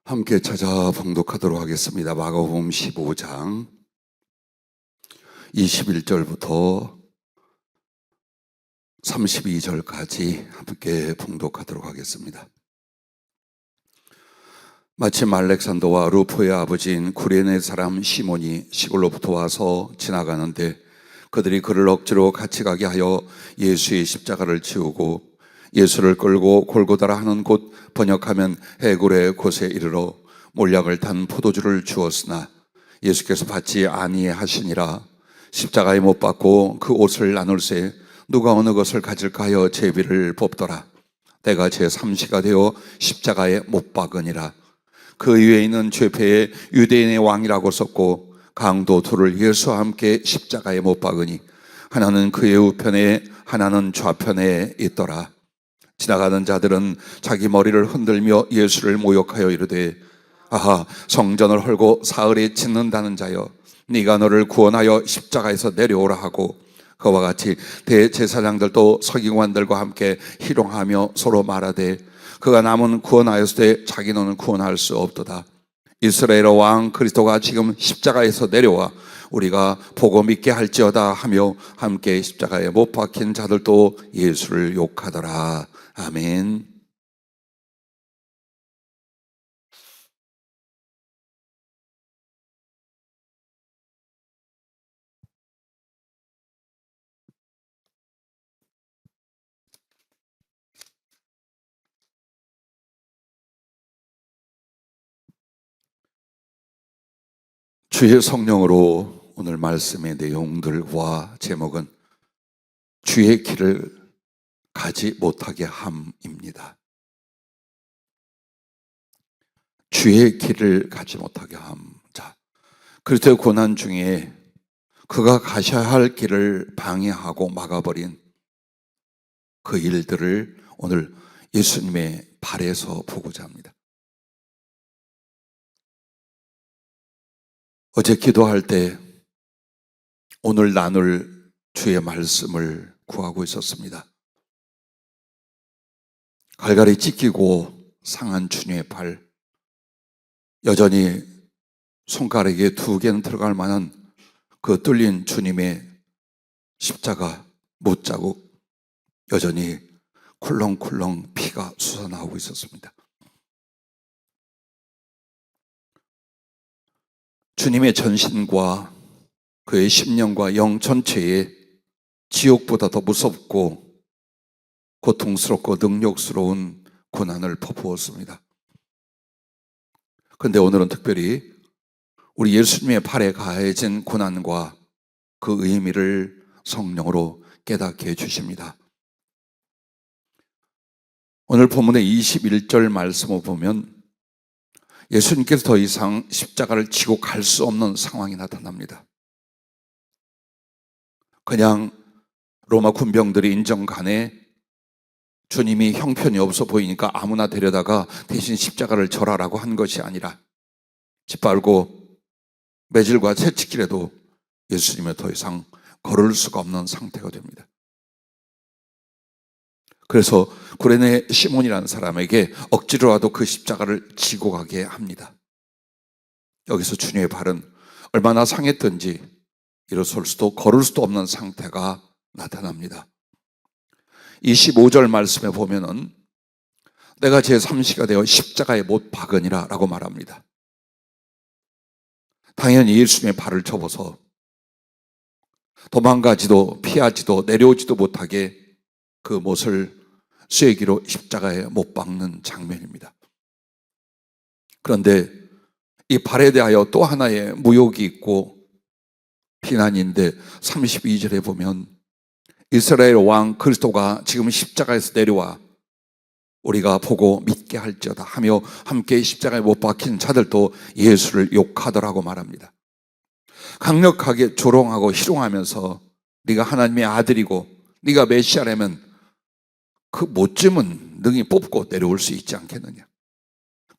함께 찾아 봉독하도록 하겠습니다. 마가복음 15장 21절부터 32절까지 함께 봉독하도록 하겠습니다. 마침 알렉산더와 루포의 아버지인 구레네 사람 시몬이 시골로부터 와서 지나가는데 그들이 그를 억지로 같이 가게 하여 예수의 십자가를 지우고 예수를 끌고 골고다라 하는 곳, 번역하면 해굴의 곳에 이르러 몰약을 탄 포도주를 주었으나 예수께서 받지 아니하시니라. 십자가에 못 박고 그 옷을 나눌새 누가 어느 것을 가질까 하여 제비를 뽑더라. 때가 제3시가 되어 십자가에 못 박으니라. 그 위에 있는 죄패에 유대인의 왕이라고 썼고 강도 둘을 예수와 함께 십자가에 못 박으니 하나는 그의 우편에 하나는 좌편에 있더라. 지나가는 자들은 자기 머리를 흔들며 예수를 모욕하여 이르되 아하, 성전을 헐고 사흘에 짓는다는 자여, 네가 너를 구원하여 십자가에서 내려오라 하고, 그와 같이 대제사장들도 서기관들과 함께 희롱하며 서로 말하되 그가 남은 구원하였으되 자기는 구원할 수 없도다. 이스라엘 왕 그리스도가 지금 십자가에서 내려와 우리가 보고 믿게 할지어다 하며 함께 십자가에 못 박힌 자들도 예수를 욕하더라. 아멘. 주의 성령으로 오늘 말씀의 내용들과 제목은 주의 길을 가지 못하게 함입니다. 주의 길을 가지 못하게 함. 자, 그리스도의 고난 중에 그가 가셔야 할 길을 방해하고 막아버린 그 일들을 오늘 예수님의 발에서 보고자 합니다. 어제 기도할 때 오늘 나눌 주의 말씀을 구하고 있었습니다. 갈갈이 찢기고 상한 주님의 발, 여전히 손가락에 2개는 들어갈 만한 그 뚫린 주님의 십자가 못자국, 여전히 쿨렁쿨렁 피가 솟아나오고 있었습니다. 주님의 전신과 그의 심령과 영 전체에 지옥보다 더 무섭고 고통스럽고 능력스러운 고난을 퍼부었습니다. 그런데 오늘은 특별히 우리 예수님의 발에 가해진 고난과 그 의미를 성령으로 깨닫게 해주십니다. 오늘 본문의 21절 말씀을 보면 예수님께서 더 이상 십자가를 지고 갈 수 없는 상황이 나타납니다. 그냥 로마 군병들이 인정간에 주님이 형편이 없어 보이니까 아무나 데려다가 대신 십자가를 절하라고 한 것이 아니라 짓밟고 매질과 채찍질해도 예수님은 더 이상 걸을 수가 없는 상태가 됩니다. 그래서 구레네 시몬이라는 사람에게 억지로라도 그 십자가를 지고 가게 합니다. 여기서 주님의 발은 얼마나 상했든지 일어설 수도 걸을 수도 없는 상태가 나타납니다. 25절 말씀에 보면은 내가 제3시가 되어 십자가에 못 박으니라 라고 말합니다. 당연히 예수님의 발을 접어서 도망가지도 피하지도 내려오지도 못하게 그 못을 쐐기로 십자가에 못 박는 장면입니다. 그런데 이 발에 대하여 또 하나의 무욕이 있고 비난인데 32절에 보면 이스라엘 왕 그리스도가 지금 십자가에서 내려와 우리가 보고 믿게 할지어다 하며 함께 십자가에 못 박힌 자들도 예수를 욕하더라고 말합니다. 강력하게 조롱하고 희롱하면서 네가 하나님의 아들이고 네가 메시아라면 그 못쯤은 능히 뽑고 내려올 수 있지 않겠느냐.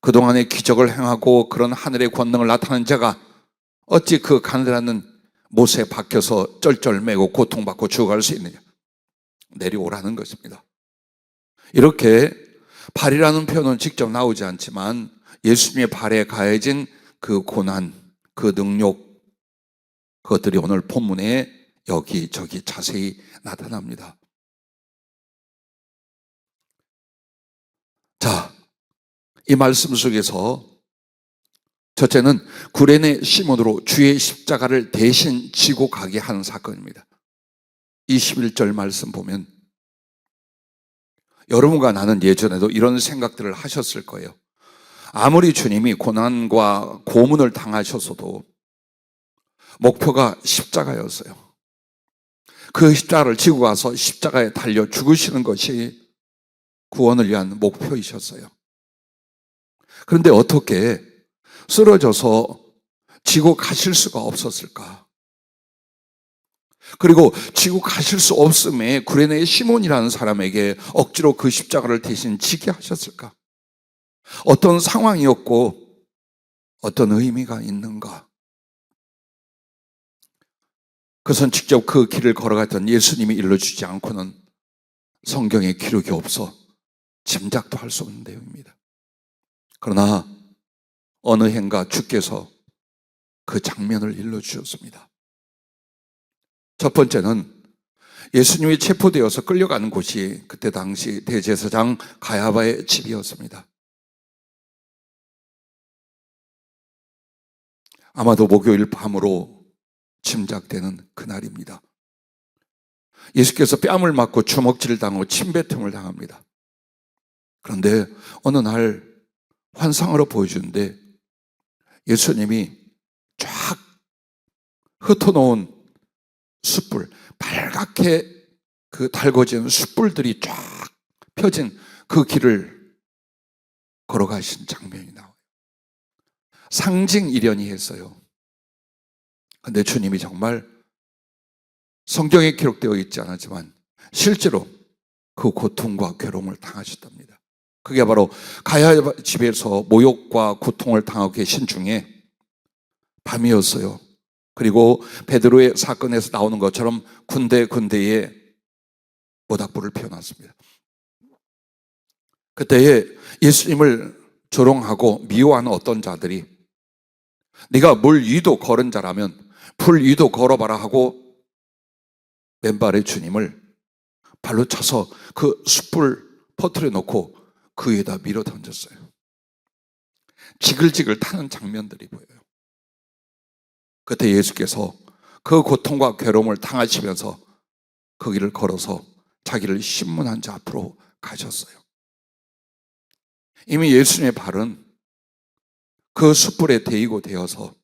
그동안의 기적을 행하고 그런 하늘의 권능을 나타낸 자가 어찌 그 가느다란 못에 박혀서 쩔쩔매고 고통받고 죽어갈 수 있느냐. 내려오라는 것입니다. 이렇게 발이라는 표현은 직접 나오지 않지만 예수님의 발에 가해진 그 고난, 그 능력, 그것들이 오늘 본문에 여기저기 자세히 나타납니다. 자, 이 말씀 속에서 첫째는 구레네 시몬으로 주의 십자가를 대신 지고 가게 하는 사건입니다. 21절 말씀 보면 여러분과 나는 예전에도 이런 생각들을 하셨을 거예요. 아무리 주님이 고난과 고문을 당하셨어도 목표가 십자가였어요. 그 십자가를 지고 가서 십자가에 달려 죽으시는 것이 구원을 위한 목표이셨어요. 그런데 어떻게 쓰러져서 지고 가실 수가 없었을까? 그리고 지고 가실 수 없음에 구레네 시몬이라는 사람에게 억지로 그 십자가를 대신 지게 하셨을까? 어떤 상황이었고 어떤 의미가 있는가? 그것은 직접 그 길을 걸어갔던 예수님이 일러주지 않고는 성경에 기록이 없어 짐작도 할 수 없는 내용입니다. 그러나 어느 해인가 주께서 그 장면을 일러주셨습니다. 첫 번째는 예수님이 체포되어서 끌려가는 곳이 그때 당시 대제사장 가야바의 집이었습니다. 아마도 목요일 밤으로 짐작되는 그날입니다. 예수께서 뺨을 맞고 주먹질을 당하고 침뱉음을 당합니다. 그런데 어느 날 환상으로 보여주는데 예수님이 쫙 흩어놓은 숯불, 빨갛게 그 달궈진 숯불들이 쫙 펴진 그 길을 걸어가신 장면이 나와요. 상징 일련이 했어요. 근데 주님이 정말 성경에 기록되어 있지 않았지만 실제로 그 고통과 괴로움을 당하셨답니다. 그게 바로 가야 집에서 모욕과 고통을 당하고 계신 중에 밤이었어요. 그리고 베드로의 사건에서 나오는 것처럼 군데군데에 모닥불을 피워놨습니다. 그때에 예수님을 조롱하고 미워하는 어떤 자들이 네가 물 위도 걸은 자라면 불 위도 걸어봐라 하고 맨발의 주님을 발로 차서 그 숯불 퍼뜨려 놓고 그 위에다 밀어 던졌어요. 지글지글 타는 장면들이 보여요. 그때 예수께서 그 고통과 괴로움을 당하시면서 그 길을 걸어서 자기를 신문한 자 앞으로 가셨어요. 이미 예수님의 발은 그 숯불에 데이고 되어서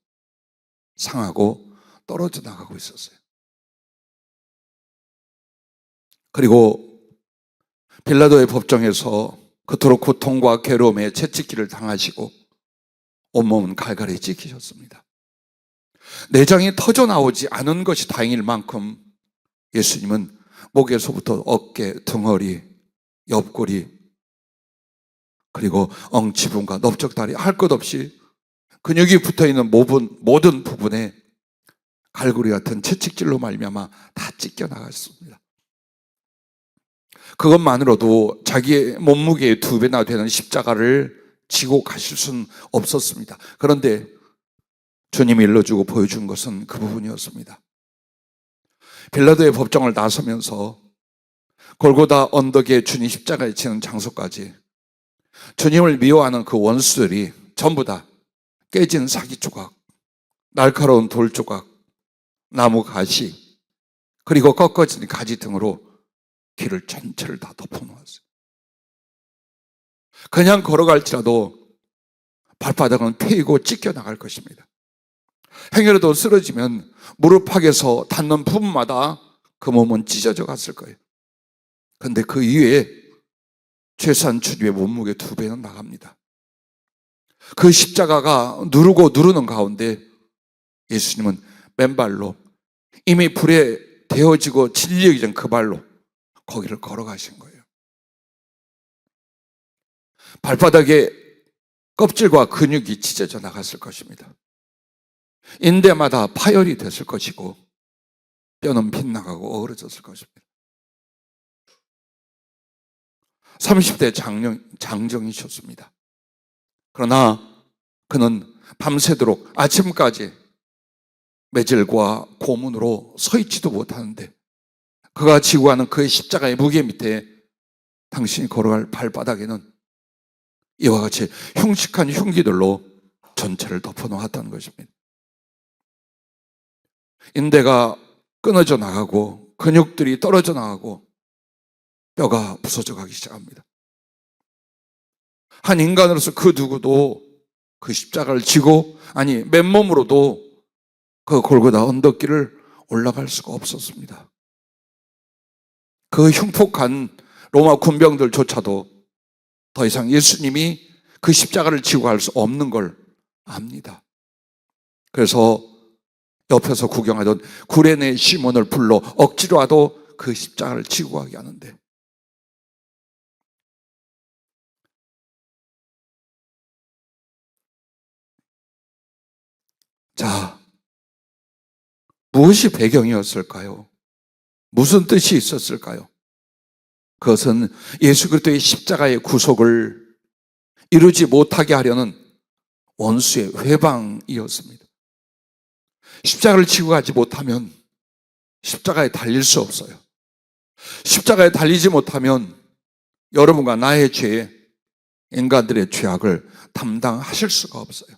상하고 떨어져 나가고 있었어요. 그리고 빌라도의 법정에서 그토록 고통과 괴로움에 채찍질을 당하시고 온몸은 갈갈이 찢기셨습니다. 내장이 터져 나오지 않은 것이 다행일 만큼 예수님은 목에서부터 어깨, 등허리, 옆구리, 그리고 엉치분과 넓적다리 할 것 없이 근육이 붙어있는 모든 부분에 갈고리 같은 채찍질로 말미암아 다 찢겨 나갔습니다. 그것만으로도 자기의 몸무게의 2배나 되는 십자가를 지고 가실 수는 없었습니다. 그런데 주님이 일러주고 보여준 것은 그 부분이었습니다. 빌라도의 법정을 나서면서 골고다 언덕에 주님 십자가에 치는 장소까지 주님을 미워하는 그 원수들이 전부 다 깨진 사기 조각, 날카로운 돌 조각, 나무 가시, 그리고 꺾어진 가지 등으로 길을 전체를 다 덮어놓았어요. 그냥 걸어갈지라도 발바닥은 패이고 찢겨나갈 것입니다. 행여라도 쓰러지면 무릎팍에서 닿는 부분마다 그 몸은 찢어져 갔을 거예요. 그런데 그 이외에 최소한 주님의 몸무게 2배는 나갑니다. 그 십자가가 누르고 누르는 가운데 예수님은 맨발로 이미 불에 데워지고 질리기 전 그 발로 거기를 걸어가신 거예요. 발바닥에 껍질과 근육이 찢어져 나갔을 것입니다. 인대마다 파열이 됐을 것이고 뼈는 빗나가고 어그러졌을 것입니다. 30대 장정이셨습니다. 그러나 그는 밤새도록 아침까지 매질과 고문으로 서 있지도 못하는데 그가 지고 가는 그의 십자가의 무게 밑에 당신이 걸어갈 발바닥에는 이와 같이 흉측한 흉기들로 전체를 덮어놓았다는 것입니다. 인대가 끊어져 나가고 근육들이 떨어져 나가고 뼈가 부서져 가기 시작합니다. 한 인간으로서 그 누구도 그 십자가를 지고 맨몸으로도 그 골고다 언덕길을 올라갈 수가 없었습니다. 그 흉폭한 로마 군병들조차도 더 이상 예수님이 그 십자가를 지고 갈 수 없는 걸 압니다. 그래서 옆에서 구경하던 구레네 시몬을 불러 억지로라도 그 십자가를 지고 가게 하는데, 자, 무엇이 배경이었을까요? 무슨 뜻이 있었을까요? 그것은 예수 그리스도의 십자가의 구속을 이루지 못하게 하려는 원수의 회방이었습니다. 십자가를 지고 가지 못하면 십자가에 달릴 수 없어요. 십자가에 달리지 못하면 여러분과 나의 죄, 인간들의 죄악을 담당하실 수가 없어요.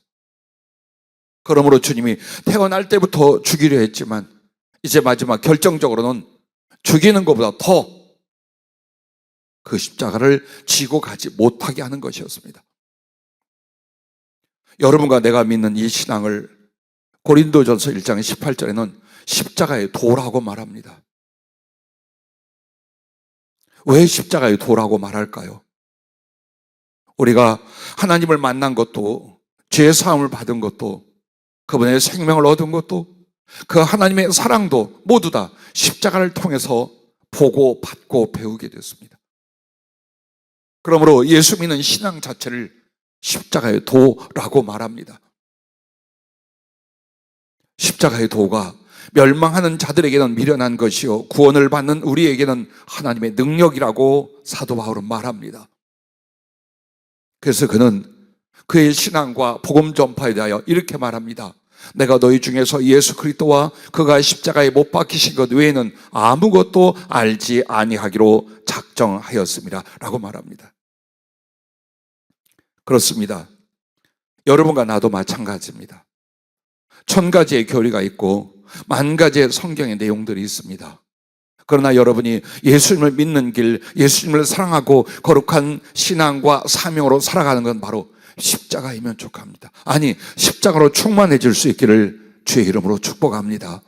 그러므로 주님이 태어날 때부터 죽이려 했지만 이제 마지막 결정적으로는 죽이는 것보다 더 그 십자가를 지고 가지 못하게 하는 것이었습니다. 여러분과 내가 믿는 이 신앙을 고린도전서 1장 18절에는 십자가의 도라고 말합니다. 왜 십자가의 도라고 말할까요? 우리가 하나님을 만난 것도, 죄 사함을 받은 것도, 그분의 생명을 얻은 것도, 그 하나님의 사랑도 모두 다 십자가를 통해서 보고 받고 배우게 됐습니다. 그러므로 예수 믿는 신앙 자체를 십자가의 도라고 말합니다. 십자가의 도가 멸망하는 자들에게는 미련한 것이요 구원을 받는 우리에게는 하나님의 능력이라고 사도 바울은 말합니다. 그래서 그는 그의 신앙과 복음 전파에 대하여 이렇게 말합니다. 내가 너희 중에서 예수 그리스도와 그가 십자가에 못 박히신 것 외에는 아무것도 알지 아니하기로 작정하였습니다 라고 말합니다. 그렇습니다. 여러분과 나도 마찬가지입니다. 1000가지의 교리가 있고 10,000가지의 성경의 내용들이 있습니다. 그러나 여러분이 예수님을 믿는 길, 예수님을 사랑하고 거룩한 신앙과 사명으로 살아가는 건 바로 십자가이면 족합니다. 십자가로 충만해질 수 있기를 주의 이름으로 축복합니다.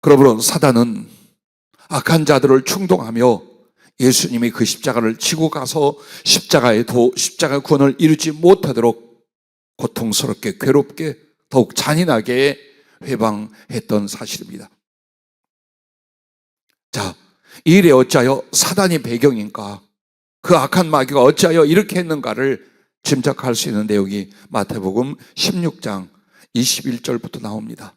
그러므로 사단은 악한 자들을 충동하며 예수님이 그 십자가를 지고 가서 십자가의 도, 십자가의 구원을 이루지 못하도록 고통스럽게, 괴롭게, 더욱 잔인하게 회방했던 사실입니다. 자, 이 일에 어찌하여 사단이 배경인가? 그 악한 마귀가 어찌하여 이렇게 했는가를 짐작할 수 있는 내용이 마태복음 16장 21절부터 나옵니다.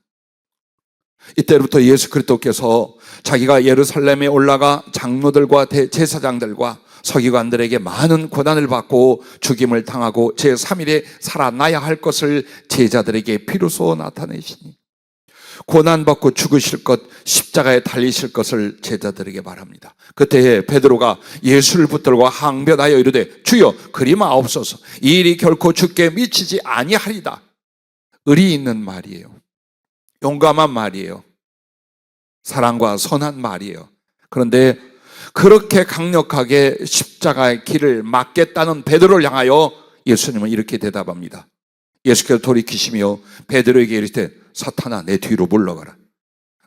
이때부터 예수 그리스도께서 자기가 예루살렘에 올라가 장로들과 대제사장들과 서기관들에게 많은 고난을 받고 죽임을 당하고 제3일에 살아나야 할 것을 제자들에게 비로소 나타내시니 고난받고 죽으실 것, 십자가에 달리실 것을 제자들에게 말합니다. 그때에 베드로가 예수를 붙들고 항변하여 이르되 주여 그리 마옵소서, 이 일이 결코 주께 미치지 아니하리다. 의리 있는 말이에요. 용감한 말이에요. 사랑과 선한 말이에요. 그런데 그렇게 강력하게 십자가의 길을 막겠다는 베드로를 향하여 예수님은 이렇게 대답합니다. 예수께서 돌이키시며 베드로에게 이르시되 사탄아 내 뒤로 물러가라.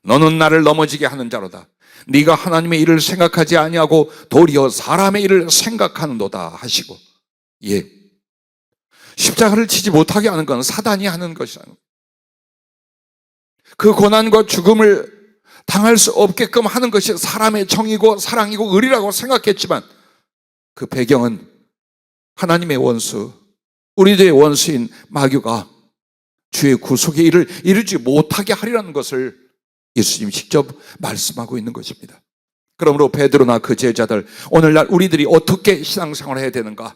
너는 나를 넘어지게 하는 자로다. 네가 하나님의 일을 생각하지 아니하고 도리어 사람의 일을 생각하는도다 하시고, 십자가를 지지 못하게 하는 건 사단이 하는 것이라는 거예요. 그 고난과 죽음을 당할 수 없게끔 하는 것이 사람의 정의고 사랑이고 의리라고 생각했지만 그 배경은 하나님의 원수, 우리들의 원수인 마귀가 주의 구속의 일을 이루지 못하게 하리라는 것을 예수님이 직접 말씀하고 있는 것입니다. 그러므로 베드로나 그 제자들, 오늘날 우리들이 어떻게 신앙생활을 해야 되는가?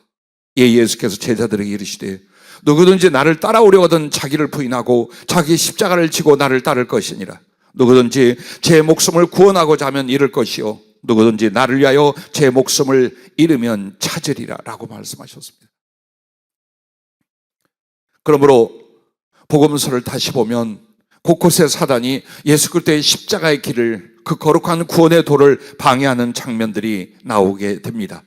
예수께서 제자들에게 이르시되 누구든지 나를 따라오려거든 자기를 부인하고 자기 십자가를 지고 나를 따를 것이니라. 누구든지 제 목숨을 구원하고자 하면 잃을 것이요 누구든지 나를 위하여 제 목숨을 잃으면 찾으리라 라고 말씀하셨습니다. 그러므로 복음서를 다시 보면 곳곳에 사단이 예수 그리스도의 십자가의 길을, 그 거룩한 구원의 도를 방해하는 장면들이 나오게 됩니다.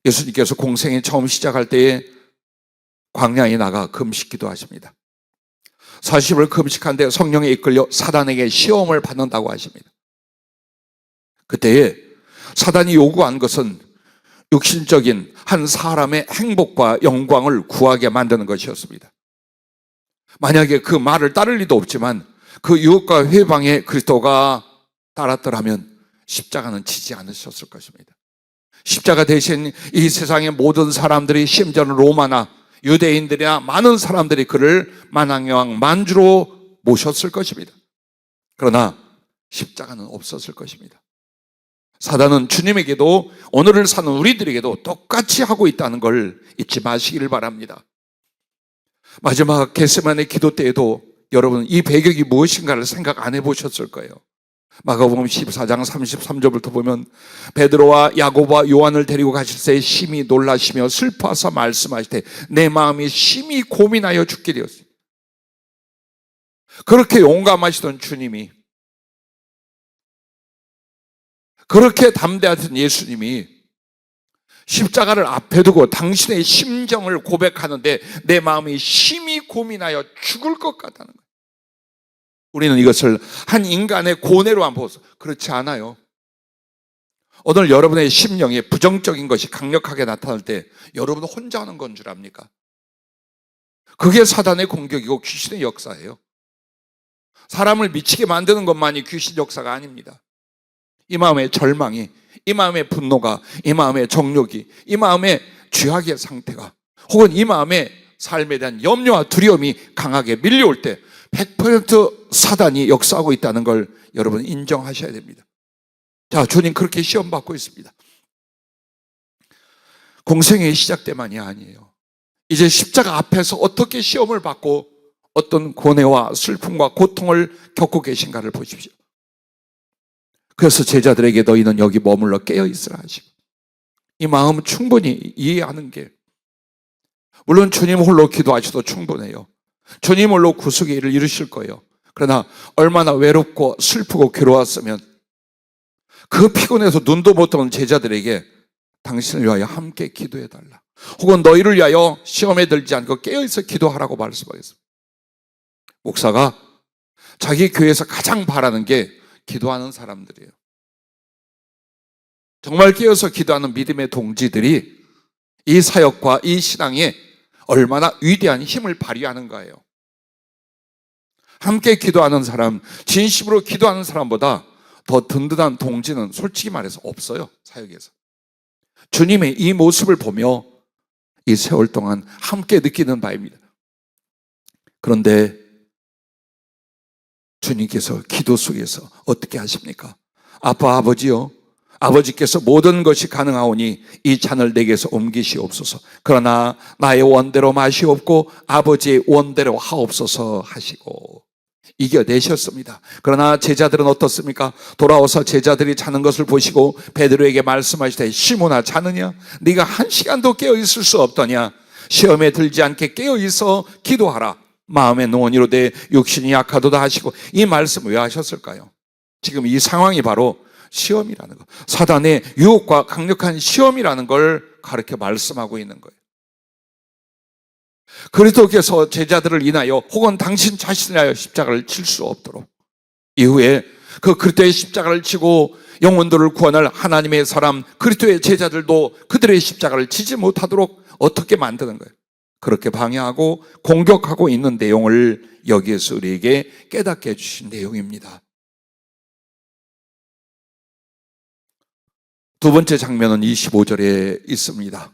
예수님께서 공생이 처음 시작할 때에 광야에 나가 금식기도 하십니다. 40을 금식한데 성령에 이끌려 사단에게 시험을 받는다고 하십니다. 그때에 사단이 요구한 것은 육신적인 한 사람의 행복과 영광을 구하게 만드는 것이었습니다. 만약에 그 말을 따를 리도 없지만 그 유혹과 회방에 그리스도가 따랐더라면 십자가는 지지 않으셨을 것입니다. 십자가 대신 이 세상의 모든 사람들이, 심지어는 로마나 유대인들이나 많은 사람들이 그를 만왕여왕 만주로 모셨을 것입니다. 그러나 십자가는 없었을 것입니다. 사단은 주님에게도 오늘을 사는 우리들에게도 똑같이 하고 있다는 걸 잊지 마시기를 바랍니다. 마지막 겟세마네 기도 때에도 여러분 이 배경이 무엇인가를 생각 안 해보셨을 거예요. 마가복음 14장 33절부터 보면 베드로와 야고보와 요한을 데리고 가실 때 심히 놀라시며 슬퍼하사 말씀하실 때 내 마음이 심히 고민하여 죽게 되었어요. 그렇게 용감하시던 주님이, 그렇게 담대하던 예수님이 십자가를 앞에 두고 당신의 심정을 고백하는데 내 마음이 심히 고민하여 죽을 것 같다는 거예요. 우리는 이것을 한 인간의 고뇌로만 보서 그렇지 않아요. 오늘 여러분의 심령에 부정적인 것이 강력하게 나타날 때 여러분은 혼자 하는 건 줄 압니까? 그게 사단의 공격이고 귀신의 역사예요. 사람을 미치게 만드는 것만이 귀신 역사가 아닙니다. 이 마음의 절망이, 이 마음의 분노가, 이 마음의 정욕이, 이 마음의 죄악의 상태가, 혹은 이 마음의 삶에 대한 염려와 두려움이 강하게 밀려올 때 100% 사단이 역사하고 있다는 걸 여러분 인정하셔야 됩니다. 자, 주님 그렇게 시험받고 있습니다. 공생의 시작 때만이 아니에요. 이제 십자가 앞에서 어떻게 시험을 받고 어떤 고뇌와 슬픔과 고통을 겪고 계신가를 보십시오. 그래서 제자들에게 너희는 여기 머물러 깨어있으라 하시고, 이 마음 충분히 이해하는 게, 물론 주님 홀로 기도하셔도 충분해요. 주님 홀로 구속의 일을 이루실 거예요. 그러나 얼마나 외롭고 슬프고 괴로웠으면 그 피곤해서 눈도 못 뜨는 제자들에게 당신을 위하여 함께 기도해달라, 혹은 너희를 위하여 시험에 들지 않고 깨어있어 기도하라고 말씀하겠습니다. 목사가 자기 교회에서 가장 바라는 게 기도하는 사람들이에요. 정말 깨어서 기도하는 믿음의 동지들이 이 사역과 이 신앙에 얼마나 위대한 힘을 발휘하는가예요. 함께 기도하는 사람, 진심으로 기도하는 사람보다 더 든든한 동지는 솔직히 말해서 없어요, 사역에서. 주님의 이 모습을 보며 이 세월 동안 함께 느끼는 바입니다. 그런데 주님께서 기도 속에서 어떻게 하십니까? 아빠, 아버지요, 아버지께서 모든 것이 가능하오니 이 잔을 내게서 옮기시옵소서. 그러나 나의 원대로 마시옵고 아버지의 원대로 하옵소서 하시고 이겨내셨습니다. 그러나 제자들은 어떻습니까? 돌아와서 제자들이 자는 것을 보시고 베드로에게 말씀하시되 시몬아, 자느냐? 네가 한 시간도 깨어있을 수 없더냐? 시험에 들지 않게 깨어있어 기도하라. 마음의 노원이로 돼 육신이 약하도다 하시고, 이 말씀 왜 하셨을까요? 지금 이 상황이 바로 시험이라는 것, 사단의 유혹과 강력한 시험이라는 걸 가르쳐 말씀하고 있는 거예요. 그리스도께서 제자들을 인하여 혹은 당신 자신을 하여 십자가를 칠 수 없도록, 이후에 그 그리스도의 십자가를 치고 영혼들을 구원할 하나님의 사람 그리스도의 제자들도 그들의 십자가를 치지 못하도록 어떻게 만드는 거예요? 그렇게 방해하고 공격하고 있는 내용을 여기에서 우리에게 깨닫게 해주신 내용입니다. 두 번째 장면은 25절에 있습니다.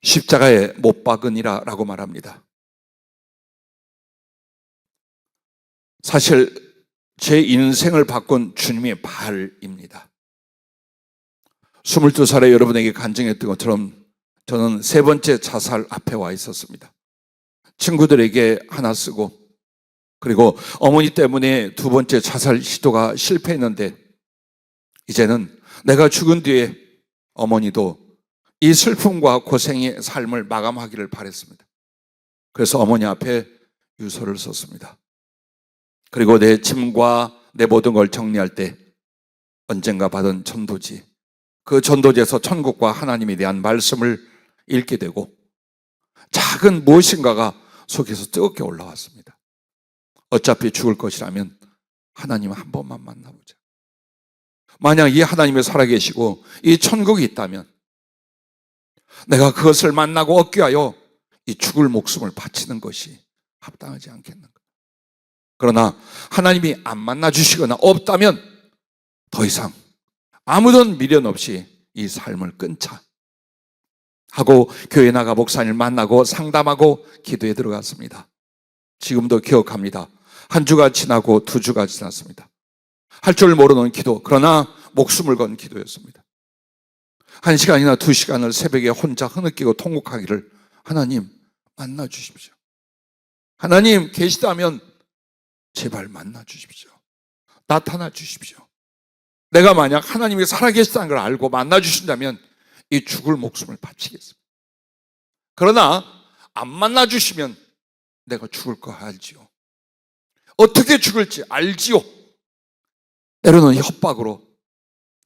십자가에 못 박으니라 라고 말합니다. 사실 제 인생을 바꾼 주님의 발입니다. 22살에 여러분에게 간증했던 것처럼 저는 세 번째 자살 앞에 와 있었습니다. 친구들에게 하나 쓰고, 그리고 어머니 때문에 두 번째 자살 시도가 실패했는데, 이제는 내가 죽은 뒤에 어머니도 이 슬픔과 고생의 삶을 마감하기를 바랬습니다. 그래서 어머니 앞에 유서를 썼습니다. 그리고 내 짐과 내 모든 걸 정리할 때 언젠가 받은 전도지, 그 전도지에서 천국과 하나님에 대한 말씀을 읽게 되고 작은 무엇인가가 속에서 뜨겁게 올라왔습니다. 어차피 죽을 것이라면 하나님 한 번만 만나보자. 만약 이 하나님이 살아계시고 이 천국이 있다면 내가 그것을 만나고 얻기 위하여 이 죽을 목숨을 바치는 것이 합당하지 않겠는가. 그러나 하나님이 안 만나주시거나 없다면 더 이상 아무런 미련 없이 이 삶을 끊자 하고 교회 나가 목사님을 만나고 상담하고 기도에 들어갔습니다. 지금도 기억합니다. 한 주가 지나고 두 주가 지났습니다. 할 줄 모르는 기도, 그러나 목숨을 건 기도였습니다. 1시간이나 2시간을 새벽에 혼자 흐느끼고 통곡하기를, 하나님 만나 주십시오. 하나님 계시다면 제발 만나 주십시오. 나타나 주십시오. 내가 만약 하나님이 살아계시다는 걸 알고 만나 주신다면 이 죽을 목숨을 바치겠습니다. 그러나 안 만나 주시면 내가 죽을 거 알지요. 어떻게 죽을지 알지요. 때로는 협박으로,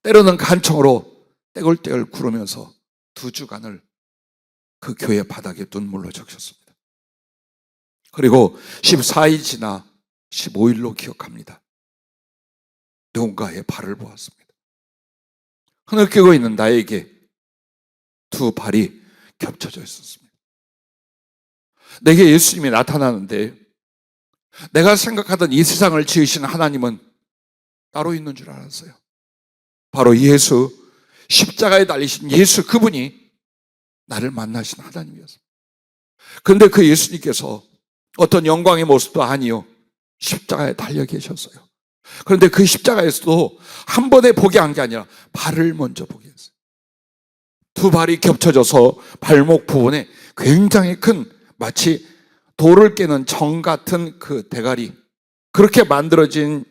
때로는 간청으로 떼굴떼굴 구르면서 두 주간을 그 교회 바닥에 눈물로 적셨습니다. 그리고 14일 지나 15일로 기억합니다. 누군가의 발을 보았습니다. 흐느끼고 있는 나에게 두 발이 겹쳐져 있었습니다. 내게 예수님이 나타나는데 내가 생각하던 이 세상을 지으신 하나님은 따로 있는 줄 알았어요. 바로 예수, 십자가에 달리신 예수, 그분이 나를 만나신 하나님이었습니다. 그런데 그 예수님께서 어떤 영광의 모습도 아니요, 십자가에 달려 계셨어요. 그런데 그 십자가에서도 한 번에 보게 한 게 아니라 발을 먼저 보게 했어요. 두 발이 겹쳐져서 발목 부분에 굉장히 큰, 마치 돌을 깨는 정 같은 그 대가리, 그렇게 만들어진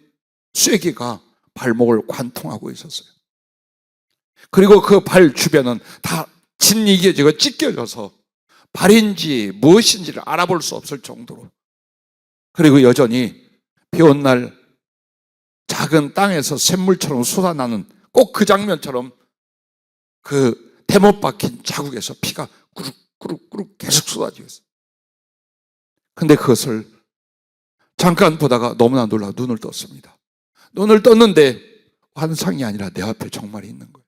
쐐기가 발목을 관통하고 있었어요. 그리고 그 발 주변은 다 짓이겨지고 찢겨져서 발인지 무엇인지를 알아볼 수 없을 정도로, 그리고 여전히 비 온 날 작은 땅에서 샘물처럼 쏟아나는 꼭 그 장면처럼 그 대못 박힌 자국에서 피가 꾸룩꾸룩꾸룩 계속 쏟아지고 있어요. 근데 그것을 잠깐 보다가 너무나 놀라 눈을 떴습니다. 눈을 떴는데 환상이 아니라 내 앞에 정말 있는 거예요.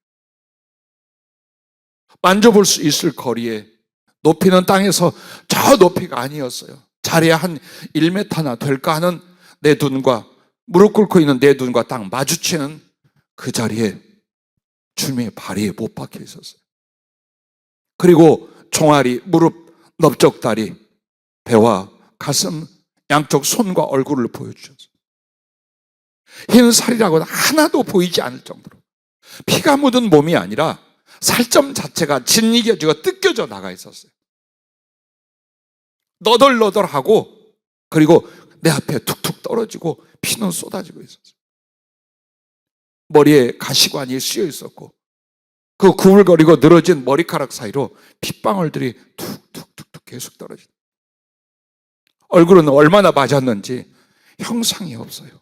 만져볼 수 있을 거리에, 높이는 땅에서 저 높이가 아니었어요. 자리에 한 1m나 될까 하는 내 눈과, 무릎 꿇고 있는 내 눈과 딱 마주치는 그 자리에 주님의 발이 못 박혀 있었어요. 그리고 종아리, 무릎, 넓적다리, 배와 가슴, 양쪽 손과 얼굴을 보여주셨어요. 흰 살이라고는 하나도 보이지 않을 정도로 피가 묻은 몸이 아니라 살점 자체가 짓이겨지고 뜯겨져 나가 있었어요. 너덜너덜하고, 그리고 내 앞에 툭툭 떨어지고 피는 쏟아지고 있었어요. 머리에 가시관이 씌어 있었고 그 구불거리고 늘어진 머리카락 사이로 핏방울들이 툭툭툭툭 계속 떨어진다. 얼굴은 얼마나 맞았는지 형상이 없어요.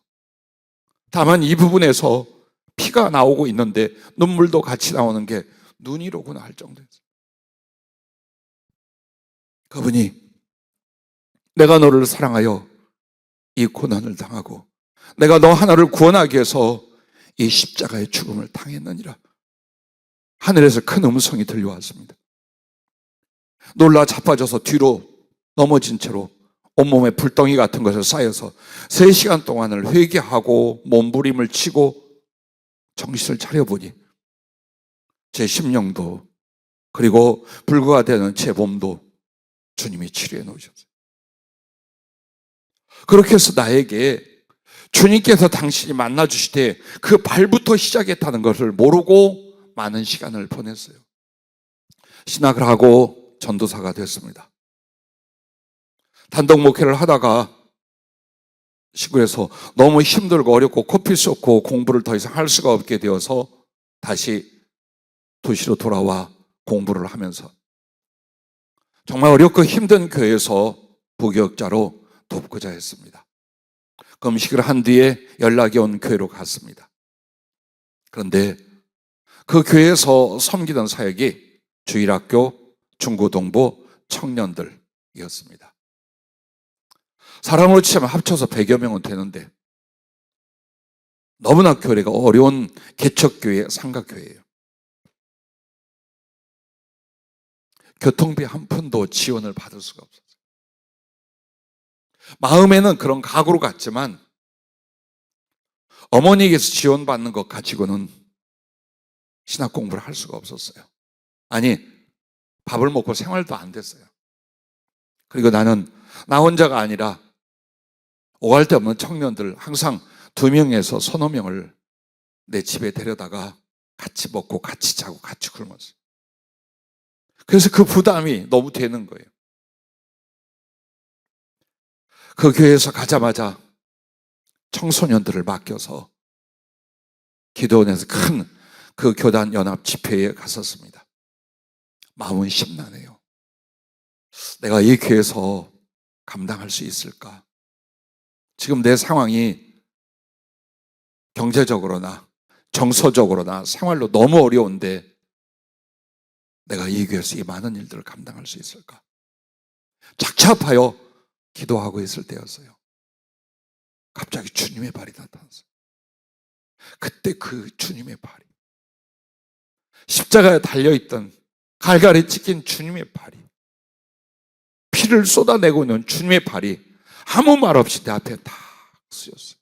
다만 이 부분에서 피가 나오고 있는데 눈물도 같이 나오는 게 눈이로구나 할 정도였어요. 그분이 내가 너를 사랑하여 이 고난을 당하고 내가 너 하나를 구원하기 위해서 이 십자가의 죽음을 당했느니라. 하늘에서 큰 음성이 들려왔습니다. 놀라 자빠져서 뒤로 넘어진 채로 온몸에 불덩이 같은 것을 쌓여서 3시간 동안을 회개하고 몸부림을 치고 정신을 차려보니 제 심령도, 그리고 불구가 되는 제 몸도 주님이 치료해 놓으셨어요. 그렇게 해서 나에게 주님께서 당신이 만나주시되 그 발부터 시작했다는 것을 모르고 많은 시간을 보냈어요. 신학을 하고 전도사가 됐습니다. 단독 목회를 하다가 시골에서 너무 힘들고 어렵고 코필 수 없고 공부를 더 이상 할 수가 없게 되어서 다시 도시로 돌아와 공부를 하면서 정말 어렵고 힘든 교회에서 부교육자로 돕고자 했습니다. 금식을 한 뒤에 연락이 온 교회로 갔습니다. 그런데 그 교회에서 섬기던 사역이 주일학교, 중고등부 청년들이었습니다. 사람으로 치면 합쳐서 100여 명은 되는데 너무나 교회가 어려운 개척교회, 상가교회예요. 교통비 한 푼도 지원을 받을 수가 없었어요. 마음에는 그런 각오로 갔지만 어머니에게서 지원받는 것 가지고는 신학 공부를 할 수가 없었어요. 아니, 밥을 먹고 생활도 안 됐어요. 그리고 나는 나 혼자가 아니라 오갈 데 없는 청년들 항상 2명에서 서너 명을 내 집에 데려다가 같이 먹고 같이 자고 같이 굶었어요. 그래서 그 부담이 너무 되는 거예요. 그 교회에서 가자마자 청소년들을 맡겨서 기도원에서 큰 그 교단 연합 집회에 갔었습니다. 마음은 심란해요. 내가 이 교회에서 감당할 수 있을까? 지금 내 상황이 경제적으로나 정서적으로나 생활로 너무 어려운데 내가 이 교회에서 이 많은 일들을 감당할 수 있을까? 착잡하여 기도하고 있을 때였어요. 갑자기 주님의 발이 나타났어요. 그때 그 주님의 발이, 십자가에 달려있던 갈갈이 찍힌 주님의 발이, 피를 쏟아내고 있는 주님의 발이 아무 말 없이 내 앞에 탁 쓰였어요.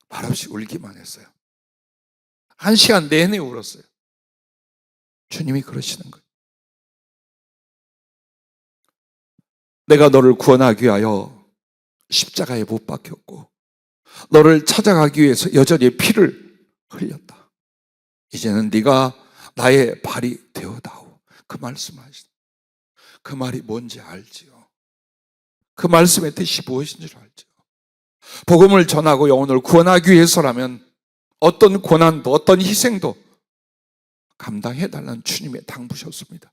말없이 울기만 했어요. 1시간 내내 울었어요. 주님이 그러시는 거예요. 내가 너를 구원하기 위하여 십자가에 못 박혔고 너를 찾아가기 위해서 여전히 피를 흘렸다. 이제는 네가 나의 발이 되어다오. 그 말씀하시다. 그 말이 뭔지 알지요. 그 말씀의 뜻이 무엇인 줄 알지요. 복음을 전하고 영혼을 구원하기 위해서라면 어떤 고난도 어떤 희생도 감당해달라는 주님의 당부셨습니다.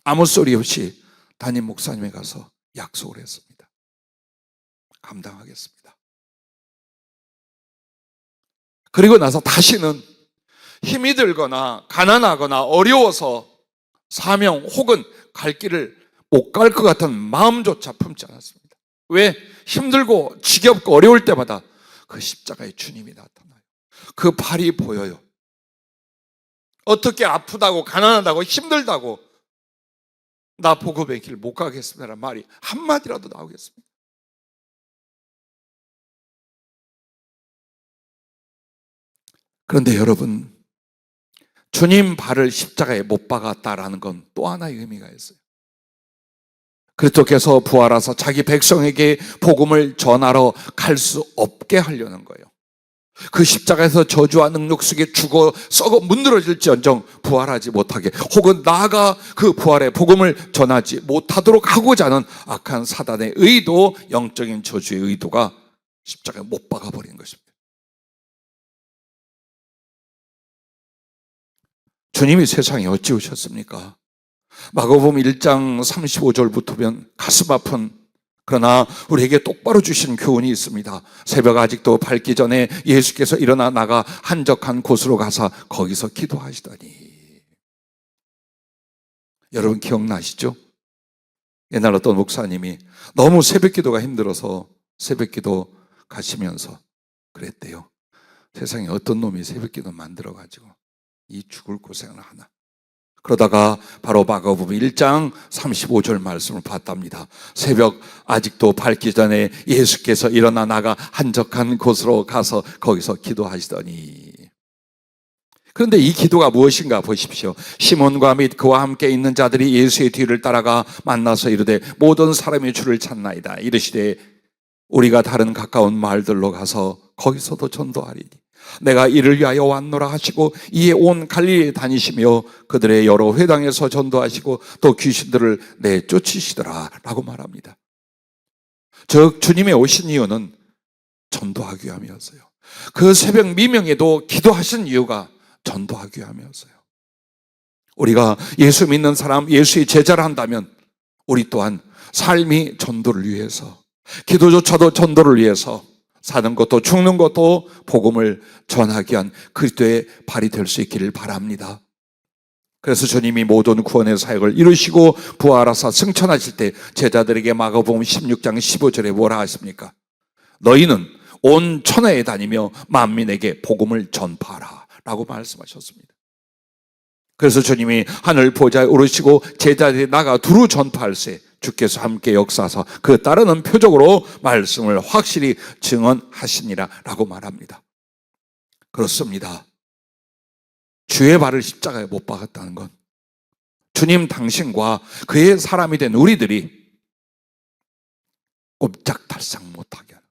아무 소리 없이 담임 목사님에 가서 약속을 했습니다. 감당하겠습니다. 그리고 나서 다시는 힘이 들거나 가난하거나 어려워서 사명 혹은 갈 길을 못 갈 것 같은 마음조차 품지 않았습니다. 왜? 힘들고 지겹고 어려울 때마다 그 십자가의 주님이 나타나요. 그 발이 보여요. 어떻게 아프다고 가난하다고 힘들다고 나 복음의 길 못 가겠습니다라는 말이 한마디라도 나오겠습니다. 그런데 여러분, 주님 발을 십자가에 못 박았다라는 건 또 하나의 의미가 있어요. 그리스도께서 부활하사 자기 백성에게 복음을 전하러 갈 수 없게 하려는 거예요. 그 십자가에서 저주와 능력 속에 죽어 썩어 문드러질지언정 부활하지 못하게, 혹은 나아가 그 부활의 복음을 전하지 못하도록 하고자 하는 악한 사단의 의도, 영적인 저주의 의도가 십자가에 못 박아버린 것입니다. 주님이 세상에 어찌 오셨습니까? 마가복음 1장 35절부터 보면 가슴 아픈, 그러나 우리에게 똑바로 주신 교훈이 있습니다. 새벽 아직도 밝기 전에 예수께서 일어나 나가 한적한 곳으로 가서 거기서 기도하시더니. 여러분 기억나시죠? 옛날 어떤 목사님이 너무 새벽 기도가 힘들어서 새벽 기도 가시면서 그랬대요. 세상에 어떤 놈이 새벽 기도 만들어가지고 이 죽을 고생을 하나. 그러다가 바로 마가복음 1장 35절 말씀을 봤답니다. 새벽 아직도 밝기 전에 예수께서 일어나 나가 한적한 곳으로 가서 거기서 기도하시더니. 그런데 이 기도가 무엇인가 보십시오. 시몬과 및 그와 함께 있는 자들이 예수의 뒤를 따라가 만나서 이르되 모든 사람이 주를 찾나이다. 이르시되 우리가 다른 가까운 마을들로 가서 거기서도 전도하리니 내가 이를 위하여 왔노라 하시고 이에 온 갈릴리에 다니시며 그들의 여러 회당에서 전도하시고 또 귀신들을 내쫓으시더라 라고 말합니다. 즉 주님의 오신 이유는 전도하기 위함이었어요. 그 새벽 미명에도 기도하신 이유가 전도하기 위함이었어요. 우리가 예수 믿는 사람, 예수의 제자를 한다면 우리 또한 삶이 전도를 위해서, 기도조차도 전도를 위해서 사는 것도 죽는 것도 복음을 전하기 위한 그리스도의 발이 될 수 있기를 바랍니다. 그래서 주님이 모든 구원의 사역을 이루시고 부활하사 승천하실 때 제자들에게 마가복음 16장 15절에 뭐라 하십니까? 너희는 온 천하에 다니며 만민에게 복음을 전파하라 라고 말씀하셨습니다. 그래서 주님이 하늘 보좌에 오르시고 제자들이 나가 두루 전파할세 주께서 함께 역사하사 그 따르는 표적으로 말씀을 확실히 증언하시니라 라고 말합니다. 그렇습니다. 주의 발을 십자가에 못 박았다는 건 주님 당신과 그의 사람이 된 우리들이 꼼짝달싹 못하게 하는,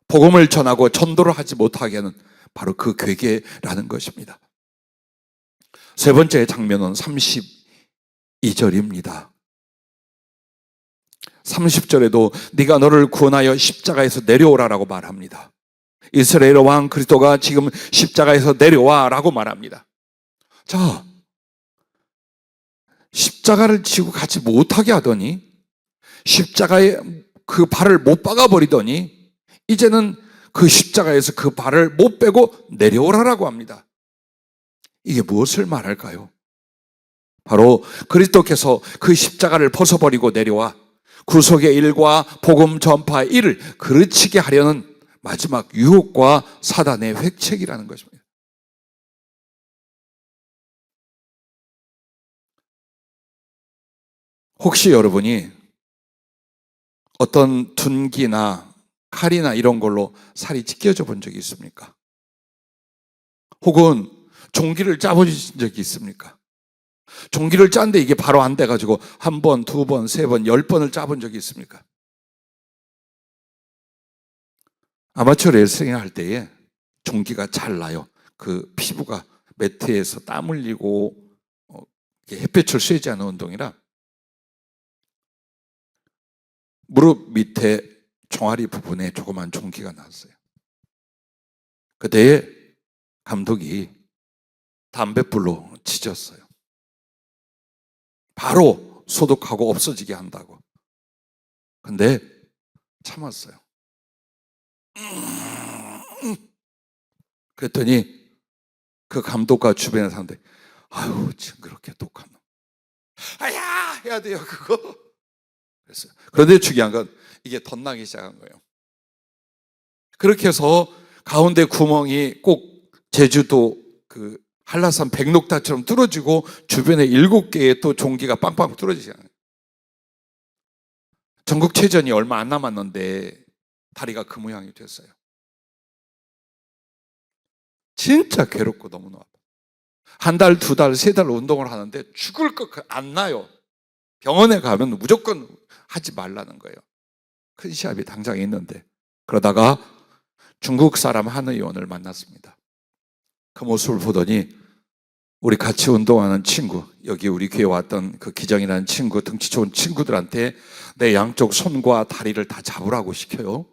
복음을 전하고 전도를 하지 못하게 하는 바로 그 괴계라는 것입니다. 세 번째 장면은 32절입니다. 30절에도 네가 너를 구원하여 십자가에서 내려오라라고 말합니다. 이스라엘 왕 그리스도가 지금 십자가에서 내려와라고 말합니다. 자, 십자가를 지고 가지 못하게 하더니 십자가에 그 발을 못 박아버리더니 이제는 그 십자가에서 그 발을 못 빼고 내려오라라고 합니다. 이게 무엇을 말할까요? 바로 그리스도께서 그 십자가를 벗어버리고 내려와 구속의 일과 복음 전파의 일을 그르치게 하려는 마지막 유혹과 사단의 획책이라는 것입니다. 혹시 여러분이 어떤 둔기나 칼이나 이런 걸로 살이 찢겨져 본 적이 있습니까? 혹은 종기를 짜보신 적이 있습니까? 종기를 짠데 이게 바로 안 돼가지고 한 번, 두 번, 세 번, 10번을 짜본 적이 있습니까? 아마추어 레슬링 할 때에 종기가 잘 나요. 그 피부가 매트에서 땀 흘리고 햇볕을 쐬지 않은 운동이라 무릎 밑에 종아리 부분에 조그만 종기가 났어요. 그때에 감독이 담뱃불로 지졌어요. 바로 소독하고 없어지게 한다고. 근데 참았어요. 그랬더니 그 감독과 주변의 사람들이 아유 징그럽게 독한 놈. 아야 해야 돼요 그거. 그랬어요. 그런데 중요한 건 이게 덧나기 시작한 거예요. 그렇게 해서 가운데 구멍이 꼭 제주도 그 한라산 백록다처럼 뚫어지고 주변에 7개의 또 종기가 빵빵 뚫어지지 않아요. 전국체전이 얼마 안 남았는데 다리가 그 모양이 됐어요. 진짜 괴롭고 너무너무 아파요. 한 달, 두 달, 세 달 운동을 하는데 죽을 것 안 나요. 병원에 가면 무조건 하지 말라는 거예요. 큰 시합이 당장 있는데. 그러다가 중국 사람 한 의원을 만났습니다. 그 모습을 보더니 우리 같이 운동하는 친구, 여기 우리 교회 왔던 그 기정이라는 친구, 등치 좋은 친구들한테 내 양쪽 손과 다리를 다 잡으라고 시켜요.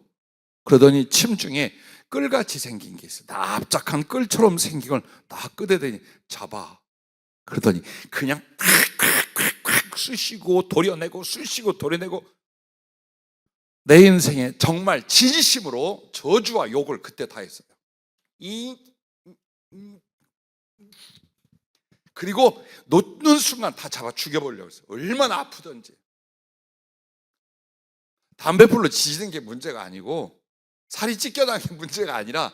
그러더니 침 중에 끌같이 생긴 게 있어요. 납작한 끌처럼 생긴 걸 딱 끄대더니 잡아. 그러더니 그냥 콱콱콱콱 쑤시고 도려내고 쑤시고 도려내고 내 인생에 정말 진심으로 저주와 욕을 그때 다 했어요. 그리고 놓는 순간 다 잡아 죽여보려고 했어요. 얼마나 아프던지. 담뱃불로 지지는 게 문제가 아니고 살이 찢겨나는 게 문제가 아니라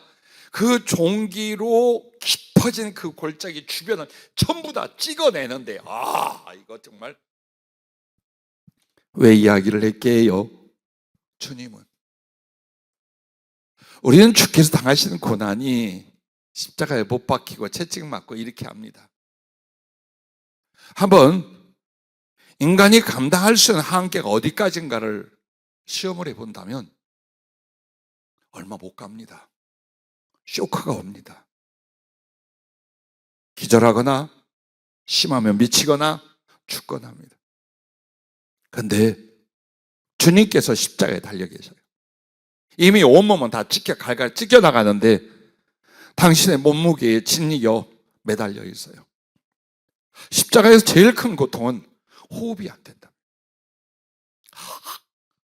그 종기로 깊어진 그 골짜기 주변을 전부 다 찍어내는데 이거 정말 왜 이야기를 했게요? 주님은 우리는 주께서 당하시는 고난이 십자가에 못 박히고 채찍 맞고 이렇게 합니다. 한번 인간이 감당할 수 있는 한계가 어디까지인가를 시험을 해본다면 얼마 못 갑니다. 쇼크가 옵니다. 기절하거나 심하면 미치거나 죽거나 합니다. 그런데 주님께서 십자가에 달려 계셔요. 이미 온몸은 다 갈갈 찢겨나가는데 당신의 몸무게에 짓이겨 매달려 있어요. 십자가에서 제일 큰 고통은 호흡이 안 된다.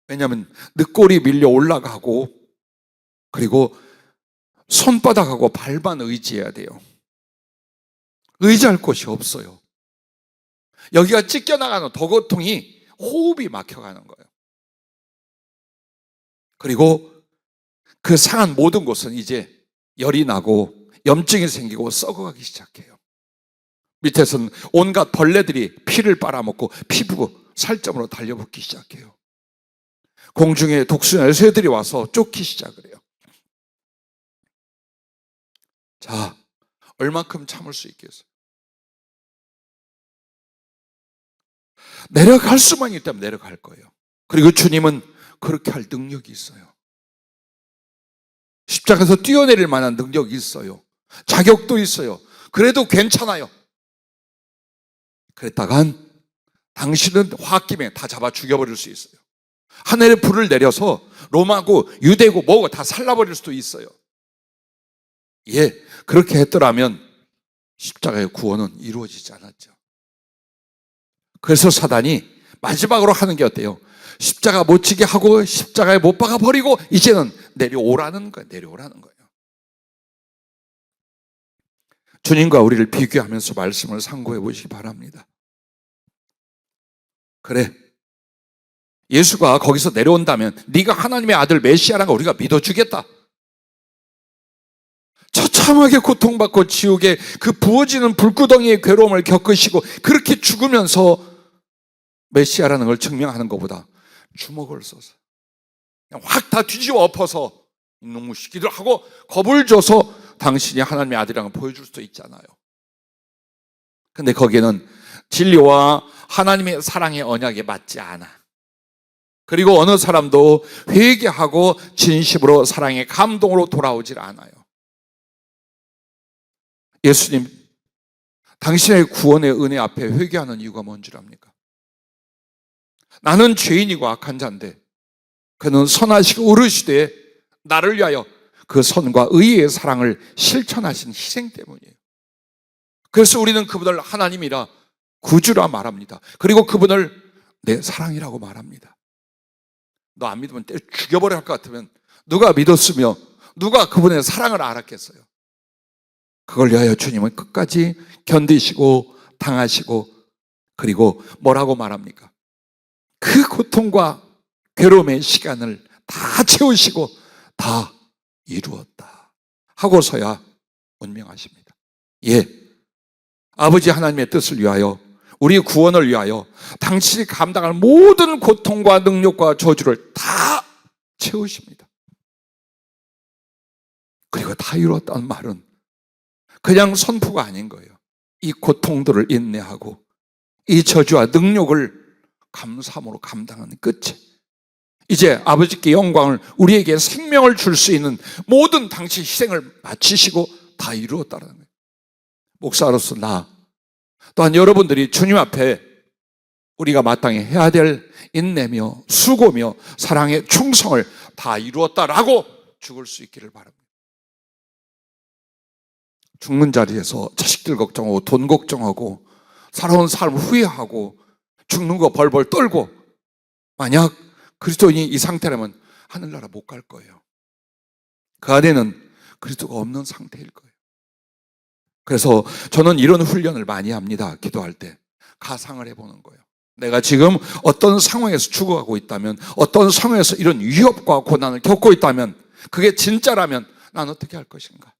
왜냐하면 늑골이 밀려 올라가고 그리고 손바닥하고 발만 의지해야 돼요. 의지할 곳이 없어요. 여기가 찢겨나가는 더 고통이 호흡이 막혀가는 거예요. 그리고 그 상한 모든 곳은 이제 열이 나고 염증이 생기고 썩어가기 시작해요. 밑에서는 온갖 벌레들이 피를 빨아먹고 피부 살점으로 달려붙기 시작해요. 공중에 독수리나 새들이 와서 쫓기 시작을 해요. 자, 얼만큼 참을 수 있겠어요? 내려갈 수만 있다면 내려갈 거예요. 그리고 주님은 그렇게 할 능력이 있어요. 십자가에서 뛰어내릴 만한 능력이 있어요. 자격도 있어요. 그래도 괜찮아요. 그랬다간 당신은 홧김에 다 잡아 죽여버릴 수 있어요. 하늘에 불을 내려서 로마고 유대고 뭐고 다 살라버릴 수도 있어요. 예, 그렇게 했더라면 십자가의 구원은 이루어지지 않았죠. 그래서 사단이 마지막으로 하는 게 어때요? 십자가 못 지게 하고 십자가에 못 박아 버리고 이제는 내려오라는 거예요. 내려오라는 거예요. 주님과 우리를 비교하면서 말씀을 상고해 보시기 바랍니다. 그래, 예수가 거기서 내려온다면 네가 하나님의 아들 메시아라는 거 우리가 믿어주겠다. 처참하게 고통받고 지옥에 그 부어지는 불구덩이의 괴로움을 겪으시고 그렇게 죽으면서 메시아라는 걸 증명하는 것보다 주먹을 써서 그냥 확 다 뒤집어 엎어서 이놈의 시기들 하고 겁을 줘서 당신이 하나님의 아들이라는 걸 보여줄 수도 있잖아요. 근데 거기에는 진리와 하나님의 사랑의 언약에 맞지 않아. 그리고 어느 사람도 회개하고 진심으로 사랑의 감동으로 돌아오질 않아요. 예수님, 당신의 구원의 은혜 앞에 회개하는 이유가 뭔 줄 압니까? 나는 죄인이고 악한 자인데 그는 선하시고 어르시되 나를 위하여 그 선과 의의 사랑을 실천하신 희생 때문이에요. 그래서 우리는 그분을 하나님이라 구주라 말합니다. 그리고 그분을 내 사랑이라고 말합니다. 너 안 믿으면 때려 죽여버려 할 것 같으면 누가 믿었으며 누가 그분의 사랑을 알았겠어요? 그걸 위하여 주님은 끝까지 견디시고 당하시고 그리고 뭐라고 말합니까? 그 고통과 괴로움의 시간을 다 채우시고 다 이루었다 하고서야 운명하십니다. 예, 아버지 하나님의 뜻을 위하여 우리 구원을 위하여 당신이 감당할 모든 고통과 능력과 저주를 다 채우십니다. 그리고 다 이루었다는 말은 그냥 선포가 아닌 거예요. 이 고통들을 인내하고 이 저주와 능력을 감사함으로 감당하는 끝에 이제 아버지께 영광을 우리에게 생명을 줄 수 있는 모든 당신 희생을 마치시고 다 이루었다는 거예요. 목사로서 나 또한 여러분들이 주님 앞에 우리가 마땅히 해야 될 인내며 수고며 사랑의 충성을 다 이루었다라고 죽을 수 있기를 바랍니다. 죽는 자리에서 자식들 걱정하고 돈 걱정하고 살아온 삶 후회하고 죽는 거 벌벌 떨고 만약 그리스도인이 이 상태라면 하늘나라 못 갈 거예요. 그 안에는 그리스도가 없는 상태일 거예요. 그래서 저는 이런 훈련을 많이 합니다. 기도할 때 가상을 해보는 거예요. 내가 지금 어떤 상황에서 죽어가고 있다면 어떤 상황에서 이런 위협과 고난을 겪고 있다면 그게 진짜라면 난 어떻게 할 것인가?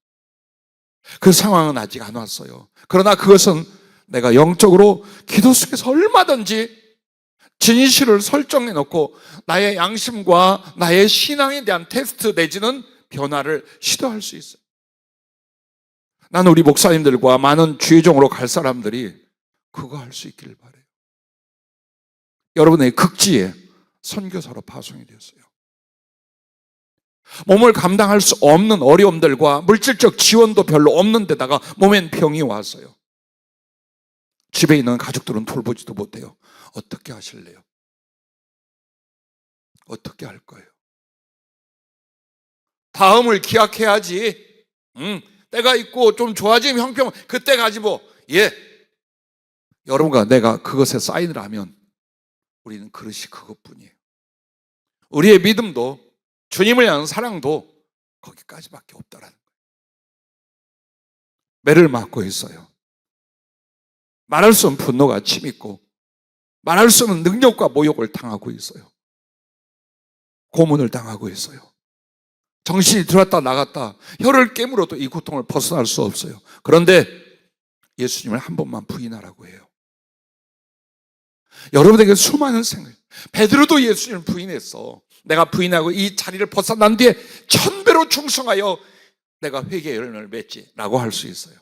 그 상황은 아직 안 왔어요. 그러나 그것은 내가 영적으로 기도 속에서 얼마든지 진실을 설정해 놓고 나의 양심과 나의 신앙에 대한 테스트 내지는 변화를 시도할 수 있어요. 나는 우리 목사님들과 많은 주의종으로 갈 사람들이 그거 할 수 있기를 바라요. 여러분의 극지에 선교사로 파송이 되었어요. 몸을 감당할 수 없는 어려움들과 물질적 지원도 별로 없는 데다가 몸엔 병이 왔어요. 집에 있는 가족들은 돌보지도 못해요. 어떻게 하실래요? 어떻게 할 거예요? 다음을 기약해야지. 때가 있고 좀 좋아지면 형평 그때 가지 뭐. 예. 여러분과 내가 그것에 사인을 하면 우리는 그릇이 그것뿐이에요. 우리의 믿음도 주님을 향한 사랑도 거기까지밖에 없다라는 거예요. 매를 맞고 있어요. 말할 수 없는 분노가 치밀고 말할 수 없는 능력과 모욕을 당하고 있어요. 고문을 당하고 있어요. 정신이 들었다 나갔다 혀를 깨물어도 이 고통을 벗어날 수 없어요. 그런데 예수님을 한 번만 부인하라고 해요. 여러분에게 수많은 생각, 베드로도 예수님을 부인했어. 내가 부인하고 이 자리를 벗어난 뒤에 1000배로 충성하여 내가 회개의 열매를 맺지 라고 할 수 있어요.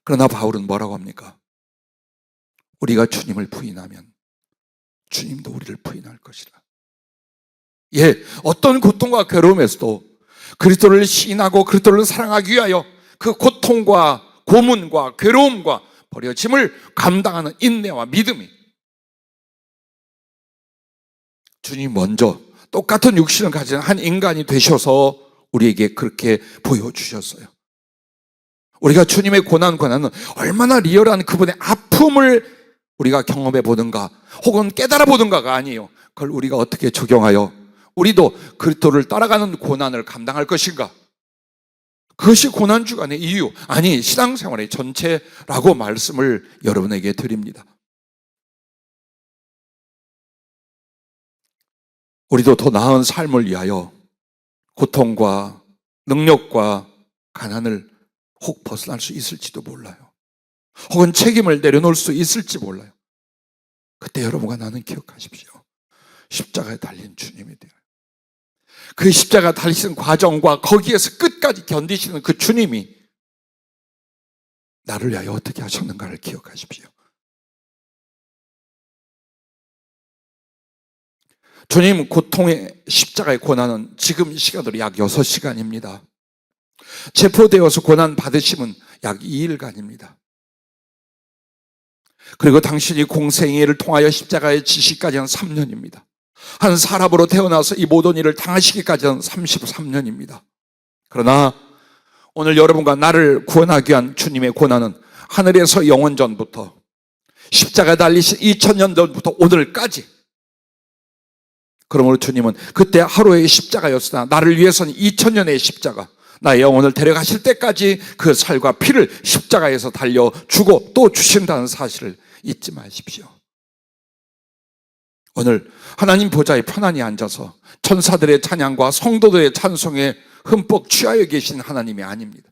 그러나 바울은 뭐라고 합니까? 우리가 주님을 부인하면 주님도 우리를 부인할 것이라. 예, 어떤 고통과 괴로움에서도 그리스도를 시인하고 그리스도를 사랑하기 위하여 그 고통과 고문과 괴로움과 버려짐을 감당하는 인내와 믿음이 주님 먼저 똑같은 육신을 가진 한 인간이 되셔서 우리에게 그렇게 보여주셨어요. 우리가 주님의 고난은 얼마나 리얼한 그분의 아픔을 우리가 경험해 보든가 혹은 깨달아 보든가가 아니에요. 그걸 우리가 어떻게 적용하여 우리도 그리스도를 따라가는 고난을 감당할 것인가? 그것이 고난주간의 이유, 아니 신앙생활의 전체라고 말씀을 여러분에게 드립니다. 우리도 더 나은 삶을 위하여 고통과 능력과 가난을 혹 벗어날 수 있을지도 몰라요. 혹은 책임을 내려놓을 수 있을지 몰라요. 그때 여러분과 나는 기억하십시오. 십자가에 달린 주님에 대하여. 그 십자가 달리시는 과정과 거기에서 끝까지 견디시는 그 주님이 나를 위하여 어떻게 하셨는가를 기억하십시오. 주님 고통의 십자가의 고난은 지금 이 시간으로 약 6시간입니다. 체포되어서 고난 받으심은 약 2일간입니다. 그리고 당신이 공생애를 통하여 십자가에 지시까지는 3년입니다. 한 사람으로 태어나서 이 모든 일을 당하시기까지는 33년입니다. 그러나 오늘 여러분과 나를 구원하기 위한 주님의 고난은 하늘에서 영원전부터 십자가에 달리신 2000년 전부터 오늘까지, 그러므로 주님은 그때 하루의 십자가였으나 나를 위해서는 2000년의 십자가, 나의 영혼을 데려가실 때까지 그 살과 피를 십자가에서 달려주고 또 주신다는 사실을 잊지 마십시오. 오늘 하나님 보좌에 편안히 앉아서 천사들의 찬양과 성도들의 찬송에 흠뻑 취하여 계신 하나님이 아닙니다.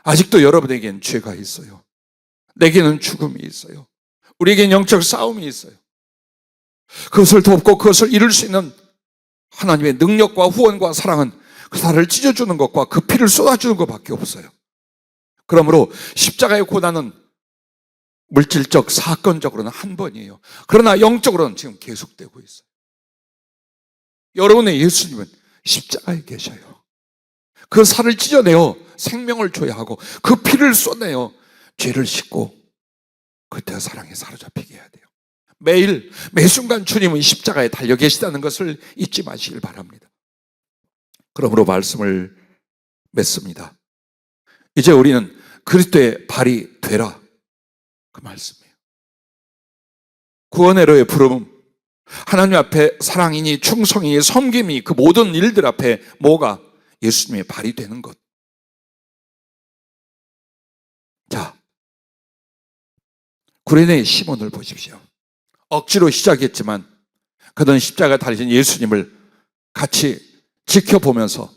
아직도 여러분에게는 죄가 있어요. 내게는 죽음이 있어요. 우리에게는 영적 싸움이 있어요. 그것을 돕고 그것을 이룰 수 있는 하나님의 능력과 후원과 사랑은 그 살을 찢어주는 것과 그 피를 쏟아주는 것밖에 없어요. 그러므로 십자가의 고난은 물질적, 사건적으로는 한 번이에요. 그러나 영적으로는 지금 계속되고 있어요. 여러분의 예수님은 십자가에 계셔요. 그 살을 찢어내어 생명을 줘야 하고 그 피를 쏟아내어 죄를 씻고 그때 사랑에 사로잡히게 해야 돼요. 매일 매순간 주님은 십자가에 달려 계시다는 것을 잊지 마시길 바랍니다. 그러므로 말씀을 맺습니다. 이제 우리는 그리스도의 발이 되라, 그 말씀이에요. 구원의로의 부름은 하나님 앞에 사랑이니 충성이니 섬김이 그 모든 일들 앞에 뭐가 예수님의 발이 되는 것. 자, 구레네의 시몬을 보십시오. 억지로 시작했지만 그는 십자가에 달리신 예수님을 같이 지켜보면서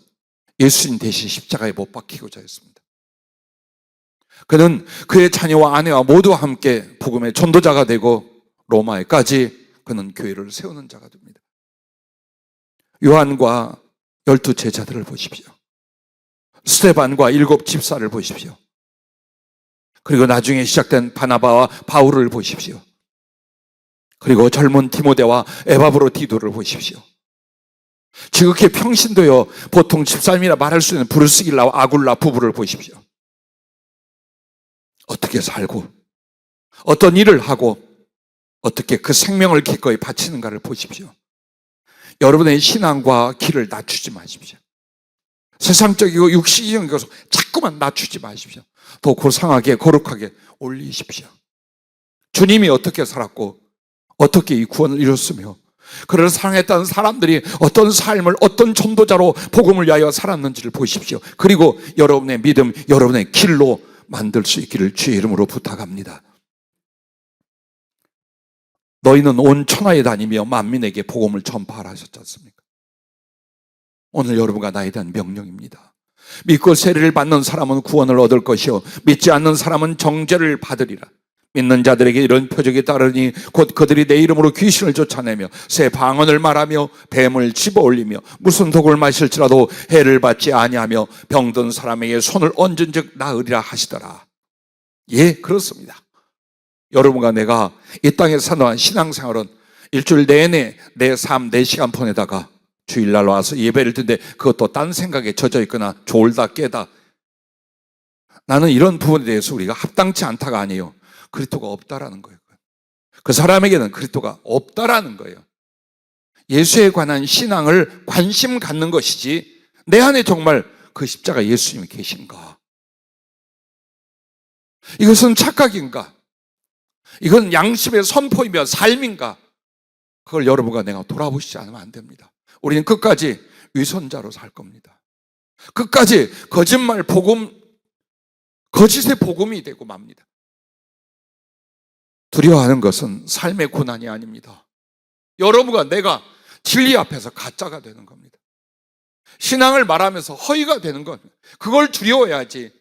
예수님 대신 십자가에 못 박히고자 했습니다. 그는 그의 자녀와 아내와 모두와 함께 복음의 전도자가 되고 로마에까지 그는 교회를 세우는 자가 됩니다. 요한과 12 제자들을 보십시오. 스데반과 7 집사를 보십시오. 그리고 나중에 시작된 바나바와 바울을 보십시오. 그리고 젊은 디모데와 에바브로디도를 보십시오. 지극히 평신도요 보통 집사님이라 말할 수 있는 브루스길라와 아굴라 부부를 보십시오. 어떻게 살고 어떤 일을 하고 어떻게 그 생명을 기꺼이 바치는가를 보십시오. 여러분의 신앙과 길을 낮추지 마십시오. 세상적이고 육시적인 것을 자꾸만 낮추지 마십시오. 더 고상하게 거룩하게 올리십시오. 주님이 어떻게 살았고 어떻게 이 구원을 이뤘으며 그를 사랑했다는 사람들이 어떤 삶을 어떤 전도자로 복음을 위하여 살았는지를 보십시오. 그리고 여러분의 믿음, 여러분의 길로 만들 수 있기를 주의 이름으로 부탁합니다. 너희는 온 천하에 다니며 만민에게 복음을 전파하라 하셨지 않습니까? 오늘 여러분과 나에 대한 명령입니다. 믿고 세례를 받는 사람은 구원을 얻을 것이요 믿지 않는 사람은 정죄를 받으리라. 믿는 자들에게 이런 표적이 따르니 곧 그들이 내 이름으로 귀신을 쫓아내며 새 방언을 말하며 뱀을 집어올리며 무슨 독을 마실지라도 해를 받지 아니하며 병든 사람에게 손을 얹은즉 나으리라 하시더라. 예, 그렇습니다. 여러분과 내가 이 땅에 사는 신앙생활은 일주일 내내 내 삶 4시간 보내다가 주일날 와서 예배를 드는데 그것도 딴 생각에 젖어 있거나 졸다 깨다, 나는 이런 부분에 대해서 우리가 합당치 않다가 아니에요. 그리스도가 없다라는 거예요. 그 사람에게는 그리스도가 없다라는 거예요. 예수에 관한 신앙을 관심 갖는 것이지 내 안에 정말 그 십자가 예수님이 계신가? 이것은 착각인가? 이건 양심의 선포이며 삶인가? 그걸 여러분과 내가 돌아보시지 않으면 안 됩니다. 우리는 끝까지 위선자로 살 겁니다. 끝까지 거짓말 복음, 거짓의 복음이 되고 맙니다. 두려워하는 것은 삶의 고난이 아닙니다. 여러분과 내가 진리 앞에서 가짜가 되는 겁니다. 신앙을 말하면서 허위가 되는 겁니다. 그걸 두려워해야지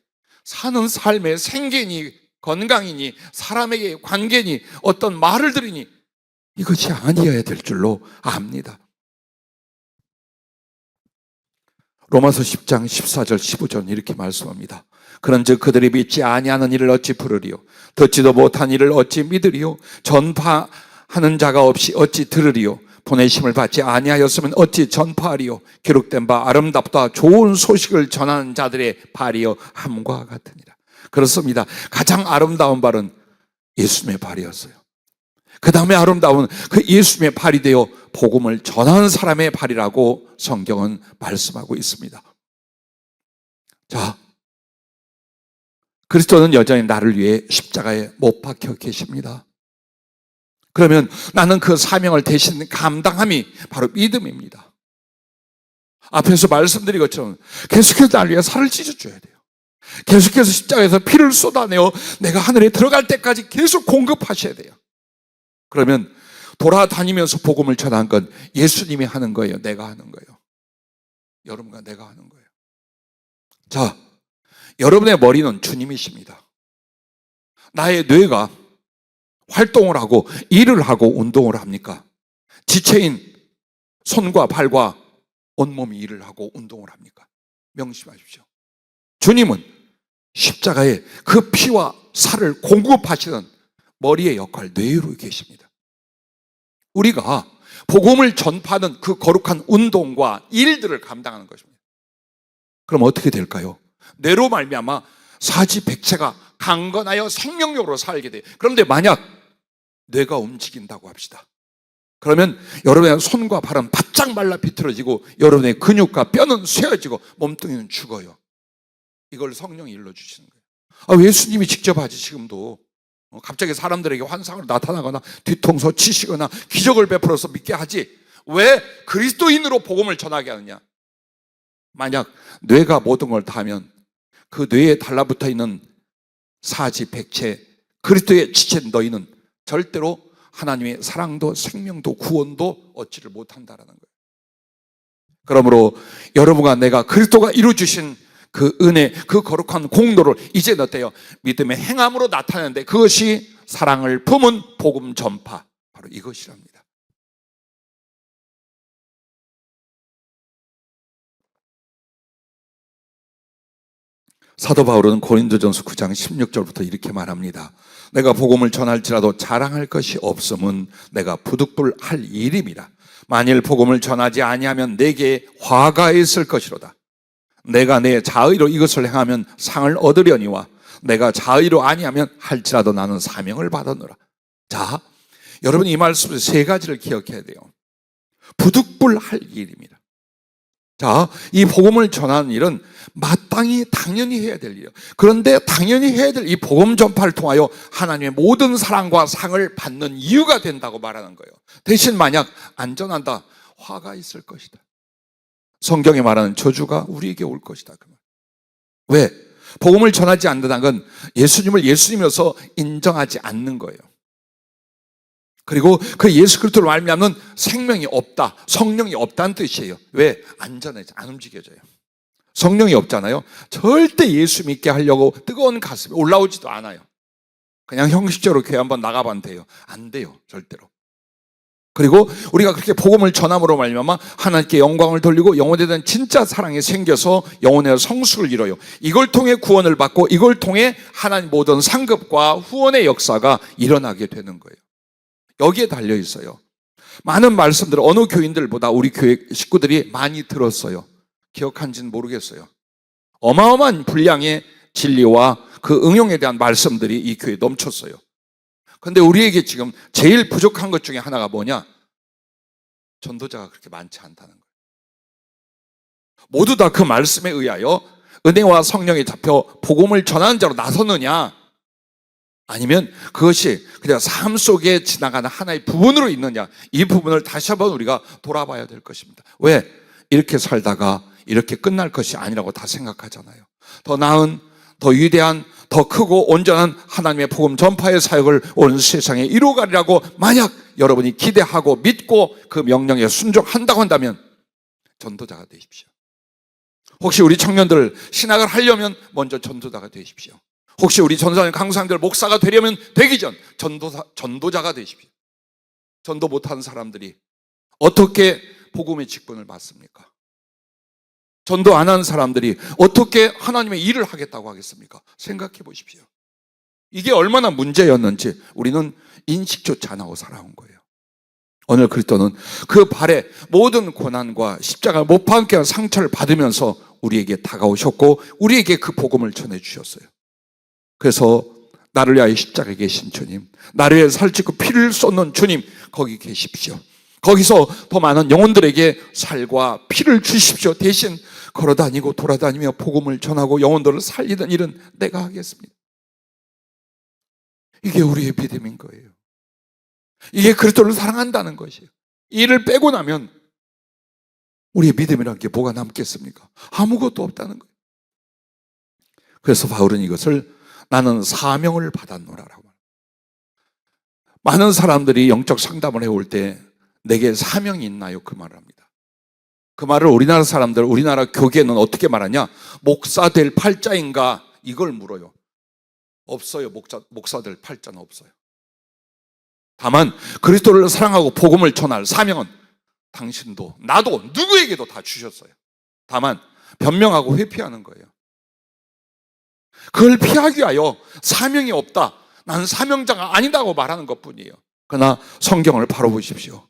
사는 삶의 생계니 건강이니 사람에게 관계니 어떤 말을 들으니 이것이 아니어야 될 줄로 압니다. 로마서 10장 14절 15절 이렇게 말씀합니다. 그런즉 그들이 믿지 아니하는 일을 어찌 부르리요 듣지도 못한 일을 어찌 믿으리요 전파하는 자가 없이 어찌 들으리요 보내심을 받지 아니하였으면 어찌 전파하리요 기록된 바 아름답다 좋은 소식을 전하는 자들의 발이요 함과 같으니라. 그렇습니다. 가장 아름다운 발은 예수님의 발이었어요. 그 다음에 아름다운 그 예수님의 발이 되어 복음을 전하는 사람의 발이라고 성경은 말씀하고 있습니다. 자, 그리스도는 여전히 나를 위해 십자가에 못 박혀 계십니다. 그러면 나는 그 사명을 대신 감당함이 바로 믿음입니다. 앞에서 말씀드린 것처럼 계속해서 나를 위해 살을 찢어줘야 돼요. 계속해서 십자가에서 피를 쏟아내어 내가 하늘에 들어갈 때까지 계속 공급하셔야 돼요. 그러면 돌아다니면서 복음을 전한 건 예수님이 하는 거예요? 내가 하는 거예요? 여러분과 내가 하는 거예요. 자, 여러분의 머리는 주님이십니다. 나의 뇌가 활동을 하고 일을 하고 운동을 합니까? 지체인 손과 발과 온몸이 일을 하고 운동을 합니까? 명심하십시오. 주님은 십자가에 그 피와 살을 공급하시는 머리의 역할, 뇌로 계십니다. 우리가 복음을 전파하는 그 거룩한 운동과 일들을 감당하는 것입니다. 그럼 어떻게 될까요? 뇌로 말미암아 사지백체가 강건하여 생명력으로 살게 돼요. 그런데 만약 뇌가 움직인다고 합시다. 그러면 여러분의 손과 발은 바짝 말라 비틀어지고 여러분의 근육과 뼈는 쇠어지고 몸뚱이는 죽어요. 이걸 성령이 일러주시는 거예요. 예수님이 직접 하지. 지금도 갑자기 사람들에게 환상으로 나타나거나 뒤통수 치시거나 기적을 베풀어서 믿게 하지. 왜 그리스도인으로 복음을 전하게 하느냐? 만약 뇌가 모든 걸 다 하면 그 뇌에 달라붙어 있는 사지백체 그리스도의 지체인 너희는 절대로 하나님의 사랑도 생명도 구원도 얻지를 못한다라는 거예요. 그러므로 여러분과 내가 그리스도가 이루어주신 그 은혜, 그 거룩한 공로를 이제 어때요? 믿음의 행함으로 나타내는데 그것이 사랑을 품은 복음 전파, 바로 이것이랍니다. 사도 바울은 고린도전서 9장 16절부터 이렇게 말합니다. 내가 복음을 전할지라도 자랑할 것이 없음은 내가 부득불할 일임이라. 만일 복음을 전하지 아니하면 내게 화가 있을 것이로다. 내가 내 자의로 이것을 행하면 상을 얻으려니와 내가 자의로 아니하면 할지라도 나는 사명을 받았노라. 자, 여러분 이 말씀에서 세 가지를 기억해야 돼요. 부득불할 일입니다. 자, 이 복음을 전하는 일은 마땅히 당연히 해야 될 일이에요. 그런데 당연히 해야 될 이 복음 전파를 통하여 하나님의 모든 사랑과 상을 받는 이유가 된다고 말하는 거예요. 대신 만약 안 전한다, 화가 있을 것이다. 성경에 말하는 저주가 우리에게 올 것이다. 왜? 복음을 전하지 않는다는 건 예수님을 예수님이어서 인정하지 않는 거예요. 그리고 그 예수 그리스도를 말미암는 생명이 없다, 성령이 없다는 뜻이에요. 왜? 안전해져, 안 움직여져요. 성령이 없잖아요. 절대 예수 믿게 하려고 뜨거운 가슴이 올라오지도 않아요. 그냥 형식적으로 교회 한번 나가봐도 돼요. 안 돼요, 절대로. 그리고 우리가 그렇게 복음을 전함으로 말미암아 하나님께 영광을 돌리고 영혼에 대한 진짜 사랑이 생겨서 영혼의 성숙을 이뤄요. 이걸 통해 구원을 받고 이걸 통해 하나님 모든 상급과 후원의 역사가 일어나게 되는 거예요. 여기에 달려 있어요. 많은 말씀들을 어느 교인들보다 우리 교회 식구들이 많이 들었어요. 기억한지는 모르겠어요. 어마어마한 분량의 진리와 그 응용에 대한 말씀들이 이 교회에 넘쳤어요. 그런데 우리에게 지금 제일 부족한 것 중에 하나가 뭐냐? 전도자가 그렇게 많지 않다는 거예요. 모두 다 그 말씀에 의하여 은혜와 성령에 잡혀 복음을 전하는 자로 나서느냐, 아니면 그것이 그냥 삶 속에 지나가는 하나의 부분으로 있느냐, 이 부분을 다시 한번 우리가 돌아봐야 될 것입니다. 왜? 이렇게 살다가 이렇게 끝날 것이 아니라고 다 생각하잖아요. 더 나은, 더 위대한, 더 크고 온전한 하나님의 복음 전파의 사역을 온 세상에 이루어가리라고 만약 여러분이 기대하고 믿고 그 명령에 순종한다고 한다면 전도자가 되십시오. 혹시 우리 청년들 신학을 하려면 먼저 전도자가 되십시오. 혹시 우리 전사님, 강사님들 목사가 되려면 되기 전 전도자가 되십시오. 전도 못하는 사람들이 어떻게 복음의 직분을 받습니까? 전도 안 하는 사람들이 어떻게 하나님의 일을 하겠다고 하겠습니까? 생각해 보십시오. 이게 얼마나 문제였는지 우리는 인식조차 안 하고 살아온 거예요. 오늘 그리스도는 그 발에 모든 고난과 십자가 못 박게 한 상처를 받으면서 우리에게 다가오셨고 우리에게 그 복음을 전해주셨어요. 그래서 나를 위하여 십자가에 계신 주님, 나를 위해 살찌고 피를 쏟는 주님, 거기 계십시오. 거기서 더 많은 영혼들에게 살과 피를 주십시오. 대신 걸어다니고 돌아다니며 복음을 전하고 영혼들을 살리는 일은 내가 하겠습니다. 이게 우리의 믿음인 거예요. 이게 그리스도를 사랑한다는 것이에요. 이 일을 빼고 나면 우리의 믿음이라는 게 뭐가 남겠습니까? 아무것도 없다는 거예요. 그래서 바울은 이것을 나는 사명을 받았노라라고. 많은 사람들이 영적 상담을 해올 때 내게 사명이 있나요? 그 말을 합니다. 그 말을 우리나라 사람들, 우리나라 교계는 어떻게 말하냐? 목사 될 팔자인가? 이걸 물어요. 없어요. 목사 될 팔자는 없어요. 다만 그리스도를 사랑하고 복음을 전할 사명은 당신도 나도 누구에게도 다 주셨어요. 다만 변명하고 회피하는 거예요. 그걸 피하기 위하여 사명이 없다, 나는 사명자가 아니다고 말하는 것뿐이에요. 그러나 성경을 바로 보십시오.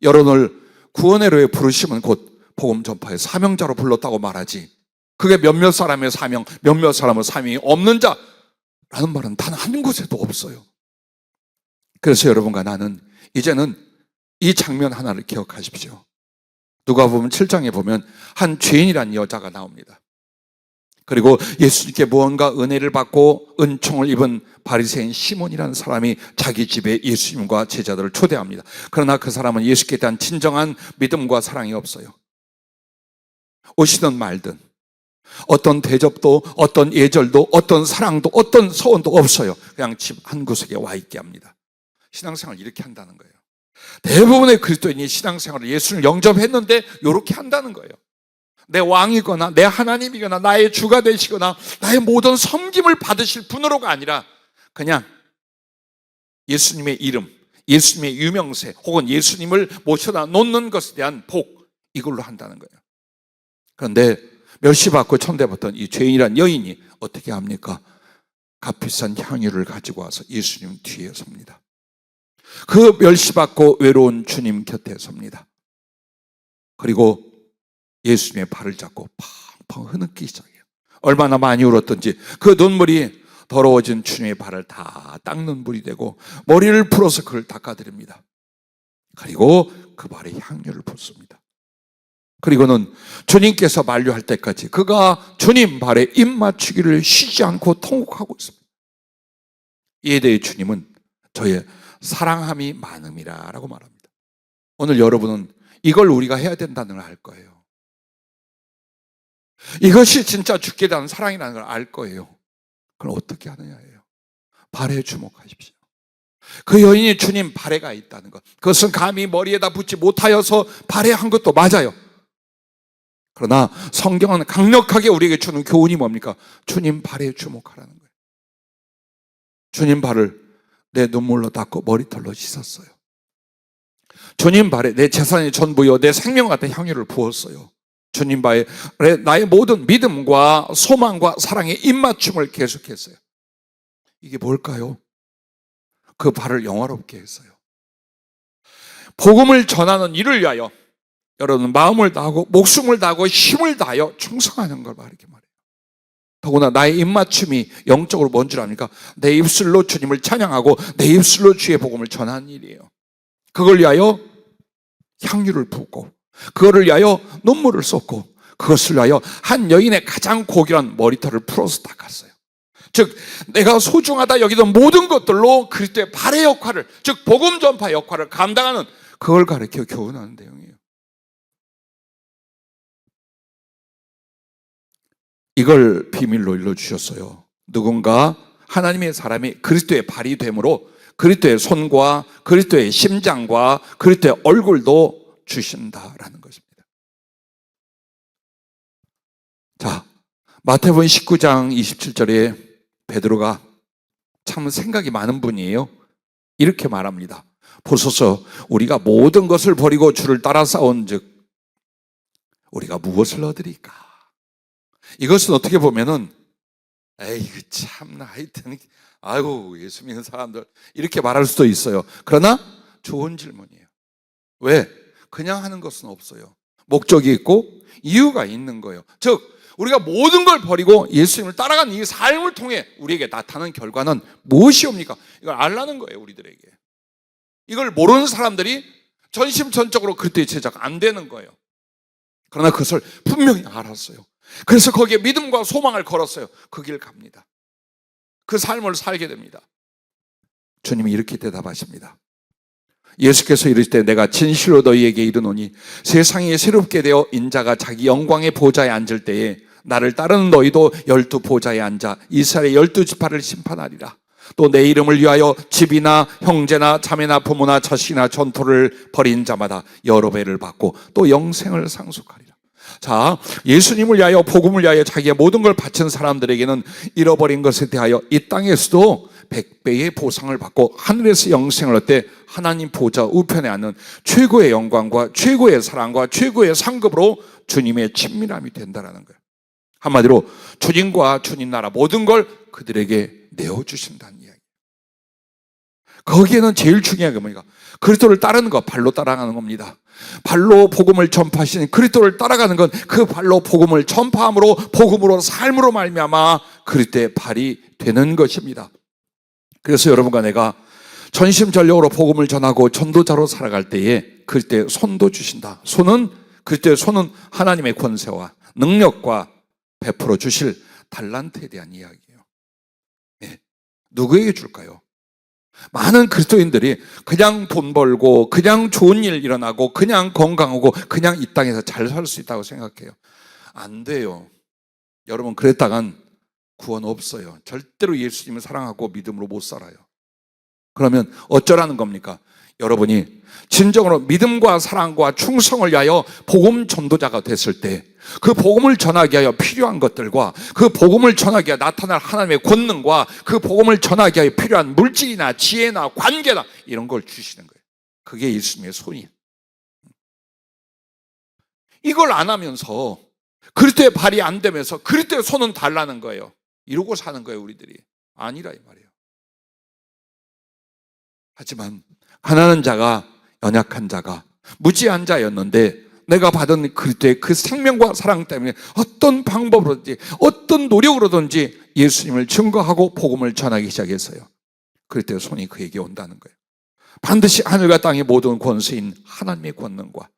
여러분을 구원의로에 부르시면 곧 복음 전파의 사명자로 불렀다고 말하지, 그게 몇몇 사람의 사명, 몇몇 사람의 사명이 없는 자라는 말은 단 한 곳에도 없어요. 그래서 여러분과 나는 이제는 이 장면 하나를 기억하십시오. 누가복음 7장에 보면 한 죄인이라는 여자가 나옵니다. 그리고 예수님께 무언가 은혜를 받고 은총을 입은 바리새인 시몬이라는 사람이 자기 집에 예수님과 제자들을 초대합니다. 그러나 그 사람은 예수께 대한 진정한 믿음과 사랑이 없어요. 오시든 말든 어떤 대접도, 어떤 예절도, 어떤 사랑도, 어떤 서원도 없어요. 그냥 집 한 구석에 와 있게 합니다. 신앙생활을 이렇게 한다는 거예요. 대부분의 그리스도인이 신앙생활을 예수를 영접했는데 이렇게 한다는 거예요. 내 왕이거나 내 하나님이거나 나의 주가 되시거나 나의 모든 섬김을 받으실 분으로가 아니라 그냥 예수님의 이름, 예수님의 유명세 혹은 예수님을 모셔다 놓는 것에 대한 복, 이걸로 한다는 거예요. 그런데 멸시받고 천대받던 이 죄인이란 여인이 어떻게 합니까? 값비싼 향유를 가지고 와서 예수님 뒤에 섭니다. 그 멸시받고 외로운 주님 곁에 섭니다. 그리고 예수님의 발을 잡고 팡팡 흐느끼기 시작해요. 얼마나 많이 울었던지 그 눈물이 더러워진 주님의 발을 다 닦는 물이 되고 머리를 풀어서 그를 닦아드립니다. 그리고 그 발에 향유를 붓습니다. 그리고는 주님께서 만류할 때까지 그가 주님 발에 입 맞추기를 쉬지 않고 통곡하고 있습니다. 이에 대해 주님은 저의 사랑함이 많음이라 라고 말합니다. 오늘 여러분은 이걸 우리가 해야 된다는 걸 알 거예요. 이것이 진짜 죽게 대한 사랑이라는 걸 알 거예요. 그럼 어떻게 하느냐예요. 발에 주목하십시오. 그 여인이 주님 발에 가 있다는 것, 그것은 감히 머리에다 붙지 못하여서 발에 한 것도 맞아요. 그러나 성경은 강력하게 우리에게 주는 교훈이 뭡니까? 주님 발에 주목하라는 거예요. 주님 발을 내 눈물로 닦고 머리털로 씻었어요. 주님 발에 내 재산의 전부요, 내 생명 같은 향유를 부었어요. 주님 발에 나의 모든 믿음과 소망과 사랑의 입맞춤을 계속했어요. 이게 뭘까요? 그 발을 영화롭게 했어요. 복음을 전하는 일을 위하여 여러분 마음을 다하고 목숨을 다하고 힘을 다하여 충성하는 걸 이렇게 말해요. 더구나 나의 입맞춤이 영적으로 뭔 줄 압니까? 내 입술로 주님을 찬양하고 내 입술로 주의 복음을 전하는 일이에요. 그걸 위하여 향유를 붓고 그거를 위하여 눈물을 쏟고 그것을 위하여 한 여인의 가장 고귀한 머리털을 풀어서 닦았어요. 즉 내가 소중하다 여기던 모든 것들로 그리스도의 발의 역할을, 즉 복음 전파 역할을 감당하는, 그걸 가르쳐 교훈하는 내용이에요. 이걸 비밀로 일러주셨어요. 누군가 하나님의 사람이 그리스도의 발이 되므로 그리스도의 손과 그리스도의 심장과 그리스도의 얼굴도 주신다라는 것입니다. 자, 마태복음 19장 27절에 베드로가 참 생각이 많은 분이에요. 이렇게 말합니다. 보소서 우리가 모든 것을 버리고 주를 따라 싸운즉 우리가 무엇을 얻으리까? 이것은 어떻게 보면은 에이 참나 하여튼 아이고 예수 믿는 사람들 이렇게 말할 수도 있어요. 그러나 좋은 질문이에요. 왜? 그냥 하는 것은 없어요. 목적이 있고 이유가 있는 거예요. 즉 우리가 모든 걸 버리고 예수님을 따라가는 이 삶을 통해 우리에게 나타나는 결과는 무엇이옵니까? 이걸 알라는 거예요. 우리들에게. 이걸 모르는 사람들이 전심전적으로 그리스도의 제자가 안 되는 거예요. 그러나 그것을 분명히 알았어요. 그래서 거기에 믿음과 소망을 걸었어요. 그 길 갑니다. 그 삶을 살게 됩니다. 주님이 이렇게 대답하십니다. 예수께서 이르시되 내가 진실로 너희에게 이르노니 세상이 새롭게 되어 인자가 자기 영광의 보좌에 앉을 때에 나를 따르는 너희도 12 보좌에 앉아 이스라엘의 12지파를 심판하리라. 또 내 이름을 위하여 집이나 형제나 자매나 부모나 자식이나 전토를 벌인 자마다 여러 배를 받고 또 영생을 상속하리라. 자, 예수님을 위하여 복음을 위하여 자기의 모든 걸 바친 사람들에게는 잃어버린 것에 대하여 이 땅에서도 100배의 보상을 받고 하늘에서 영생을 얻되 하나님 보좌 우편에 앉는 최고의 영광과 최고의 사랑과 최고의 상급으로 주님의 친밀함이 된다는 거예요. 한마디로 주님과 주님 나라 모든 걸 그들에게 내어주신다는 이야기. 거기에는 제일 중요한 게 뭡니까? 그리스도를 따르는 것, 발로 따라가는 겁니다. 발로 복음을 전파하시는 그리스도를 따라가는 건 그 발로 복음을 전파함으로 복음으로 삶으로 말미암아 그리스도의 발이 되는 것입니다. 그래서 여러분과 내가 전심전력으로 복음을 전하고 전도자로 살아갈 때에 그리스도의 손도 주신다. 그리스도의 손은 하나님의 권세와 능력과 베풀어 주실 달란트에 대한 이야기예요. 네. 누구에게 줄까요? 많은 그리스도인들이 그냥 돈 벌고 그냥 좋은 일 일어나고 그냥 건강하고 그냥 이 땅에서 잘 살 수 있다고 생각해요. 안 돼요. 여러분 그랬다간 구원 없어요. 절대로 예수님을 사랑하고 믿음으로 못 살아요. 그러면 어쩌라는 겁니까? 여러분이 진정으로 믿음과 사랑과 충성을 위하여 복음 전도자가 됐을 때 그 복음을 전하기 위하여 필요한 것들과 그 복음을 전하기 위하여 나타날 하나님의 권능과 그 복음을 전하기 위하여 필요한 물질이나 지혜나 관계나 이런 걸 주시는 거예요. 그게 예수님의 손이에요. 이걸 안 하면서 그리스도의 발이 안 되면서 그리스도의 손은 달라는 거예요. 이러고 사는 거예요, 우리들이. 아니라 이 말이에요. 하지만 가난한 자가, 연약한 자가, 무지한 자였는데 내가 받은 그리스도의 그 생명과 사랑 때문에 어떤 방법으로든지 어떤 노력으로든지 예수님을 증거하고 복음을 전하기 시작했어요. 그럴 때 손이 그에게 온다는 거예요. 반드시 하늘과 땅의 모든 권세인 하나님의 권능과,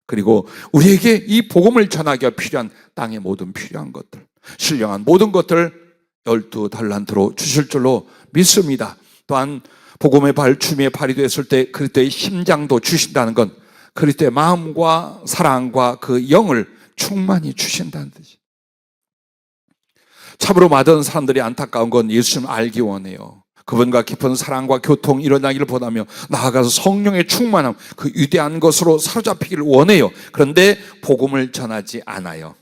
그리고 우리에게 이 복음을 전하기가 필요한 땅의 모든 필요한 것들, 신령한 모든 것들 12달란트로 주실 줄로 믿습니다. 또한 복음의 발, 주님의 발이 됐을 때 그리스도의 심장도 주신다는 건 그리스도의 마음과 사랑과 그 영을 충만히 주신다는 뜻이에요. 참으로 많은 사람들이 안타까운 건 예수님을 알기 원해요. 그분과 깊은 사랑과 교통 일어나기를 원하며 나아가서 성령의 충만함, 그 위대한 것으로 사로잡히기를 원해요. 그런데 복음을 전하지 않아요.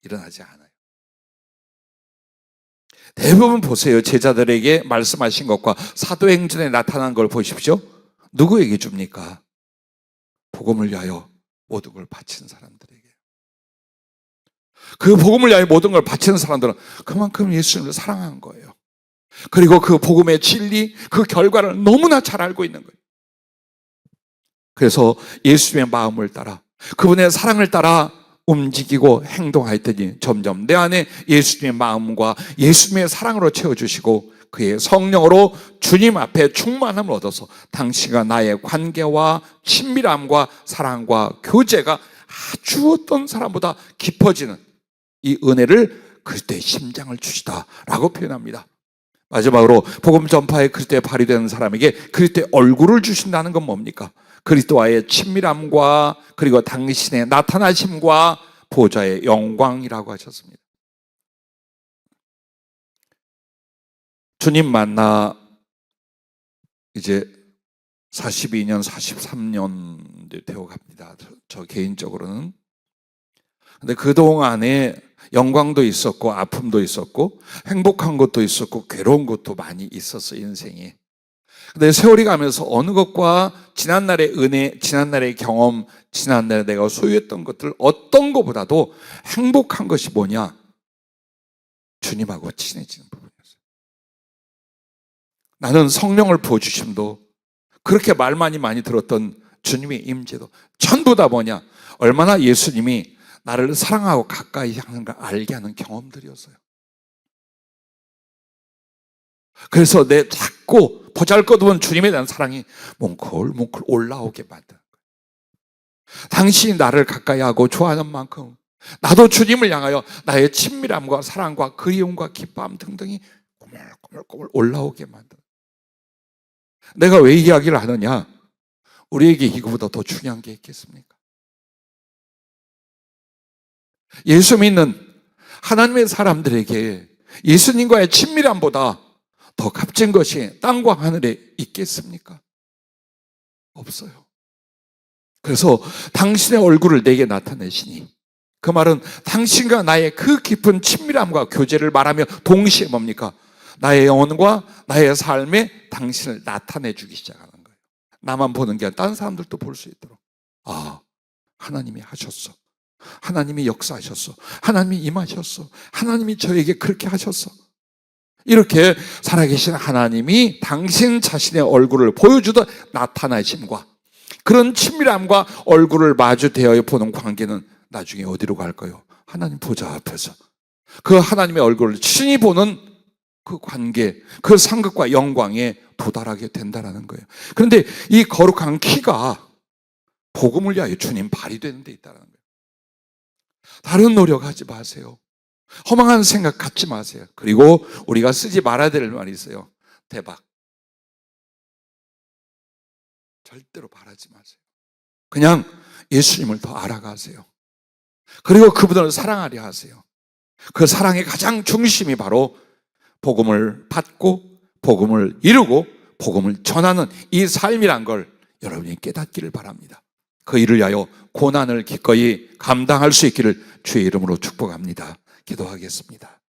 일어나지 않아요. 대부분 보세요. 제자들에게 말씀하신 것과 사도행전에 나타난 걸 보십시오. 누구에게 줍니까? 복음을 위하여 모든 걸 바친 사람들에게. 그 복음을 위하여 모든 걸 바치는 사람들은 그만큼 예수님을 사랑한 거예요. 그리고 그 복음의 진리, 그 결과를 너무나 잘 알고 있는 거예요. 그래서 예수님의 마음을 따라, 그분의 사랑을 따라 움직이고 행동하였더니 점점 내 안에 예수님의 마음과 예수님의 사랑으로 채워주시고 그의 성령으로 주님 앞에 충만함을 얻어서 당신과 나의 관계와 친밀함과 사랑과 교제가 아주 어떤 사람보다 깊어지는 이 은혜를 그리스도의 심장을 주시다라고 표현합니다. 마지막으로 복음 전파에 그리스도의 발이 되는 사람에게 그리스도의 얼굴을 주신다는 건 뭡니까? 그리스도와의 친밀함과 그리고 당신의 나타나심과 보좌의 영광이라고 하셨습니다. 주님 만나 이제 42년, 43년 되어갑니다. 저 개인적으로는. 근데 그동안에 영광도 있었고 아픔도 있었고 행복한 것도 있었고 괴로운 것도 많이 있었어요, 인생이. 근데 세월이 가면서 어느 것과 지난날의 은혜, 지난날의 경험, 지난날에 내가 소유했던 것들 어떤 것보다도 행복한 것이 뭐냐? 주님하고 친해지는 부분이었어요. 나는 성령을 부어주심도, 그렇게 말 많이 들었던 주님의 임재도 전부 다 뭐냐? 얼마나 예수님이 나를 사랑하고 가까이 하는가 알게 하는 경험들이었어요. 그래서 내 자꾸 보잘것없는 주님에 대한 사랑이 뭉클뭉클 올라오게 만드는 거예요. 당신이 나를 가까이 하고 좋아하는 만큼 나도 주님을 향하여 나의 친밀함과 사랑과 그리움과 기뻐함 등등이 꼬물꼬물 올라오게 만드는 거예요. 내가 왜 이야기를 하느냐? 우리에게 이거보다 더 중요한 게 있겠습니까? 예수 믿는 하나님의 사람들에게 예수님과의 친밀함보다 더 값진 것이 땅과 하늘에 있겠습니까? 없어요. 그래서 당신의 얼굴을 내게 나타내시니, 그 말은 당신과 나의 그 깊은 친밀함과 교제를 말하며 동시에 뭡니까? 나의 영혼과 나의 삶에 당신을 나타내 주기 시작하는 거예요. 나만 보는 게 아니라 다른 사람들도 볼 수 있도록. 아, 하나님이 하셨어. 하나님이 역사하셨어. 하나님이 임하셨어. 하나님이 저에게 그렇게 하셨어. 이렇게 살아계신 하나님이 당신 자신의 얼굴을 보여주듯 나타나심과 그런 친밀함과 얼굴을 마주 대하여 보는 관계는 나중에 어디로 갈까요? 하나님 보좌 앞에서 그 하나님의 얼굴을 친히 보는 그 관계, 그 상급과 영광에 도달하게 된다는 거예요. 그런데 이 거룩한 키가 복음을 위하여 주님 발이 되는 데 있다는 거예요. 다른 노력하지 마세요. 허망한 생각 갖지 마세요. 그리고 우리가 쓰지 말아야 될 말이 있어요. 대박. 절대로 바라지 마세요. 그냥 예수님을 더 알아가세요. 그리고 그분을 사랑하려 하세요. 그 사랑의 가장 중심이 바로 복음을 받고 복음을 이루고 복음을 전하는 이 삶이란 걸 여러분이 깨닫기를 바랍니다. 그 일을 위하여 고난을 기꺼이 감당할 수 있기를 주의 이름으로 축복합니다. 기도하겠습니다.